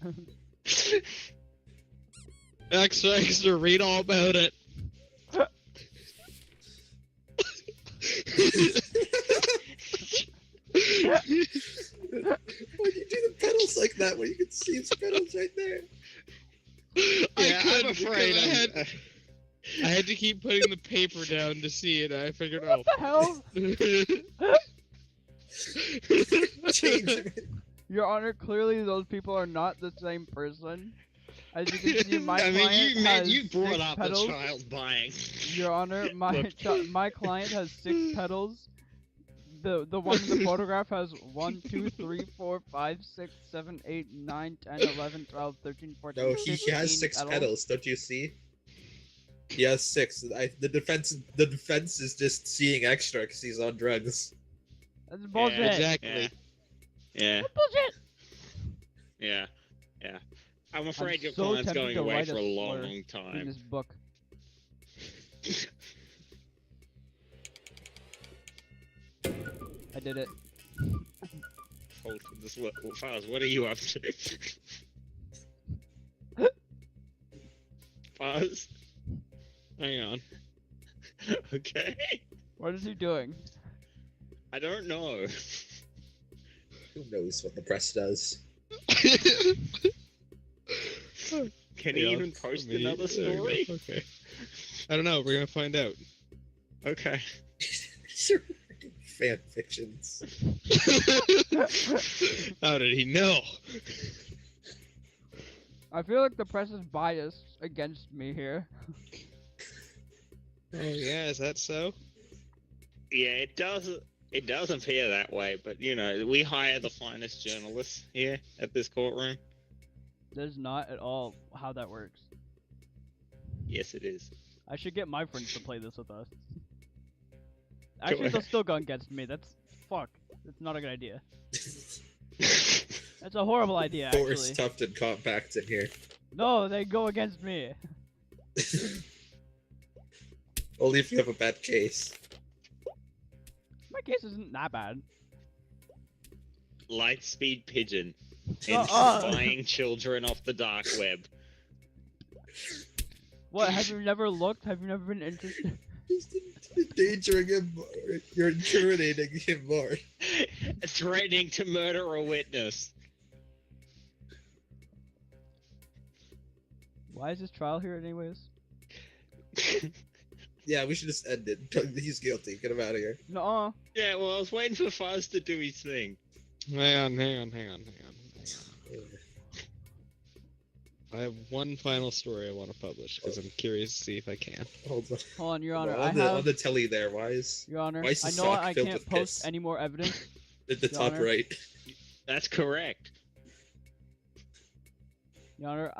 Extra, read all about it. Why do you do the pedals like that when you can see his pedals right there? Yeah, I'm couldn't afraid because I had to keep putting the paper down to see it. I figured out. What the hell? Change him. Your Honor, clearly those people are not the same person. As you can see, my I mean, client has you brought 6 up petals. a child buying. Your Honor, my Look. my client has 6 petals. The one in the photograph has 1, 2, 3, 4, 5, 6, 7, 8, 9, 10, 11, 12, 13, 14, No, he 15 has 6 petals. petals. Don't you see? He has 6. The defense is just seeing extra because he's on drugs. That's bullshit. Exactly. Yeah. That's bullshit. Yeah. Yeah. I'm afraid your so client's tempted going to away write a for a slur long in time. this book. I did it. Hold this Fuzz, what are you up to? Fuzz? Hang on. Okay. What is he doing? I don't know. Who knows what the press does? Can he even post another story? Okay. I don't know. We're gonna find out. Okay. Fan fictions. How did he know? I feel like the press is biased against me here. Oh yeah, is that so? Yeah, it does. It does appear that way, but you know, we hire the finest journalists here at this courtroom. That is not at all how that works. Yes, it is. I should get my friends to play this with us. Actually, they'll still go against me. That's fuck. That's not a good idea. That's a horrible idea, Force actually. tough and compact in here. No, they go against me. Only if you have a bad case. My case isn't that bad. Lightspeed pigeon and Uh-uh. buying children off the dark web. What? Have you never looked? Have you never been interested? Endangering him more. You're incriminating him more. Threatening to murder a witness. Why is this trial here, anyways? Yeah, we should just end it. He's guilty. Get him out of here. No. Yeah, well, I was waiting for Fuzz to do his thing. Hang on. I have one final story I want to publish because I'm curious to see if I can. Hold on. Hold on, Your Honor. On the telly there, why is Your Honor, why is the I know sock I filled can't with post piss? any more evidence. At the Your top Honor. right? That's correct. Your Honor,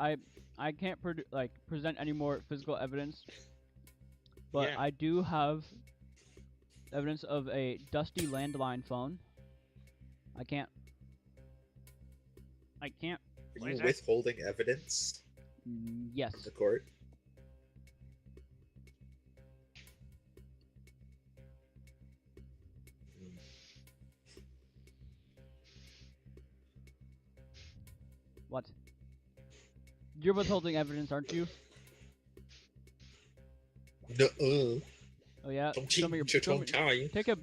I can't present any more physical evidence, but Yeah. I do have evidence of a dusty landline phone. I can't. Are What you is that? withholding evidence Yes. from the court? What? You're withholding evidence, aren't you? No. Oh yeah. Don't Show me your. cheat, Show me, don't take a.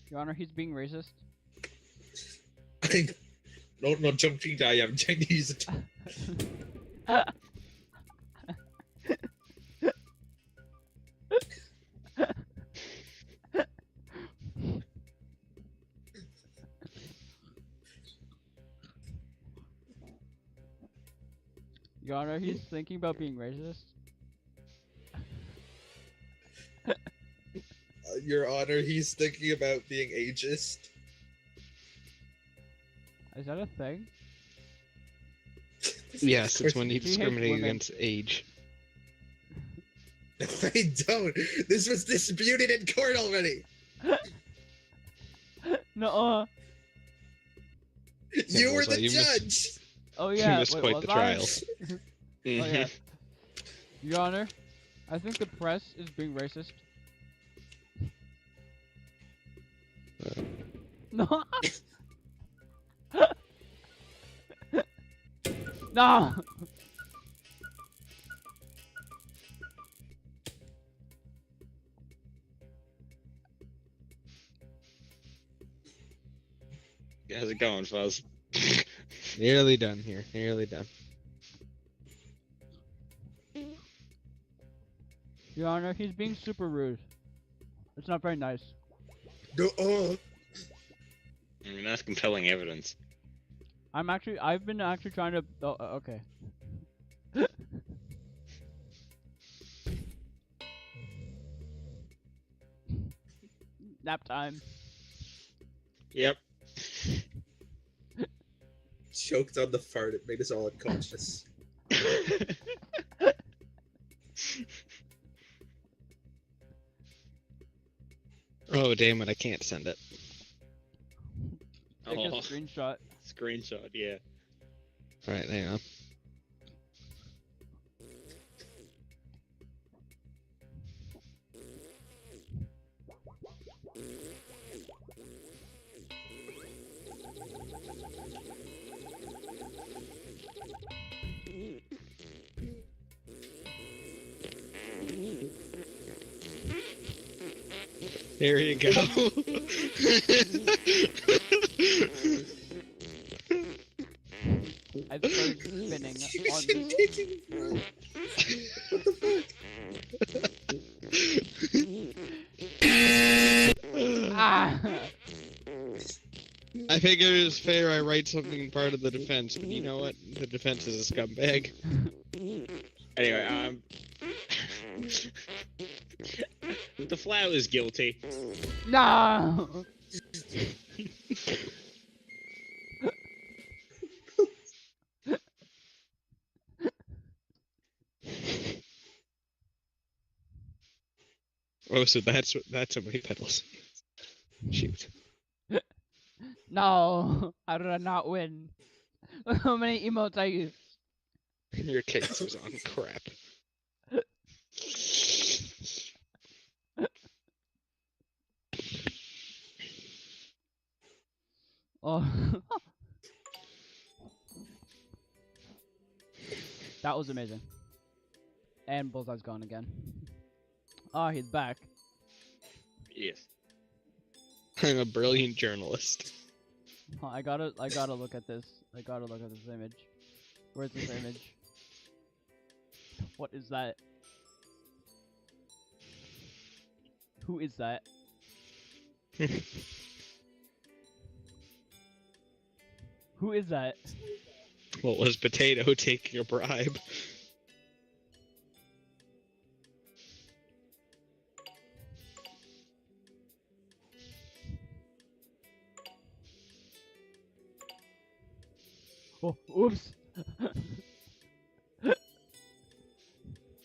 Your Honor, he's being racist. No, jumping I am Chinese. Your Honor, he's thinking about being racist. Your Honor, he's thinking about being ageist. Is that a thing? Yes, it's when you He hates discriminate women. against age. No, I don't. This was disputed in court already. No. You were Bullseye, the you missed- judge. Oh yeah. missed wait, quite was the I? trial. Oh Mhm. yeah. Your Honor, I think the press is being racist. No. No. How's it going, Fuzz? Nearly done here. Nearly done. Your Honor, he's being super rude. It's not very nice. No, I mean, that's compelling evidence. I've been actually trying to. Oh, okay. Nap time. Yep. Choked on the fart. It made us all unconscious. Oh, damn it, I can't send it. Take a Oh, screenshot. screenshot, yeah. Alright, hang on. There you go. I've started spinning on this. What the fuck? Ah! I figured it was fair I write something part of the defense, but you know what? The defense is a scumbag. Anyway, the flower is guilty. No! Oh, so that's how many petals. Shoot. No! How did I not win? Look how many emotes I used. Your case was on crap. Oh. That was amazing. And Bullseye's gone again. Oh, he's back. Yes. I'm a brilliant journalist. Oh, I gotta look at this. I gotta look at this image. Where's this image? What is that? Who is that? Who is that? What was Potato taking a bribe? Oh, oops.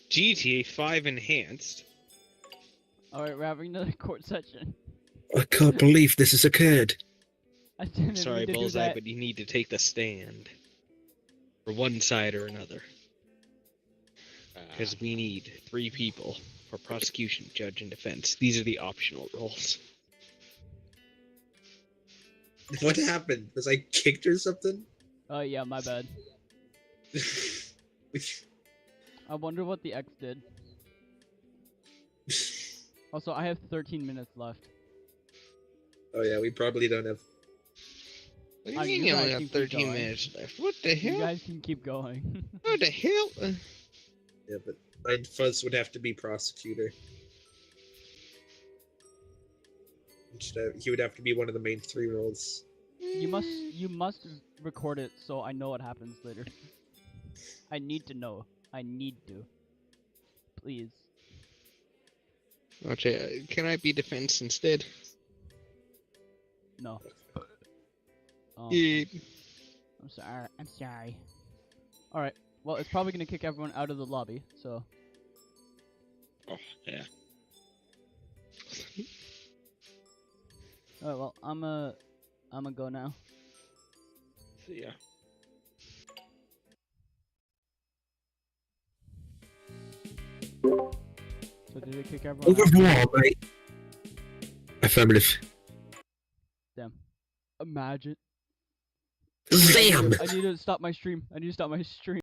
GTA 5 enhanced. Alright, we're having another court session. I can't believe this has occurred. I didn't Sorry, mean to do Bullseye, that. but you need to take the stand. For one side or another. Because we need 3 people for prosecution, judge, and defense. These are the optional roles. What happened? Was I kicked or something? Oh yeah, my bad. I wonder what the X did. Also, I have 13 minutes left. Oh yeah, we probably don't have. What do Oh, you mean you you only guys have can keep 13 going. minutes left? What the You hell? guys can keep going. What the hell? Yeah, but Fuzz would have to be prosecutor. He would have to be one of the main 3 roles. you must record it so I know what happens later. I need to know. I need to. Please. Okay, can I be defense instead? No. Oh, Yeah. I'm sorry. I'm sorry. Alright. Well, it's probably gonna kick everyone out of the lobby, so. Oh, yeah. Alright, well, I'ma go now. See ya. So did it kick everyone out? Overall, mate. Affirmative. Damn. Imagine. Damn! I need to stop my stream.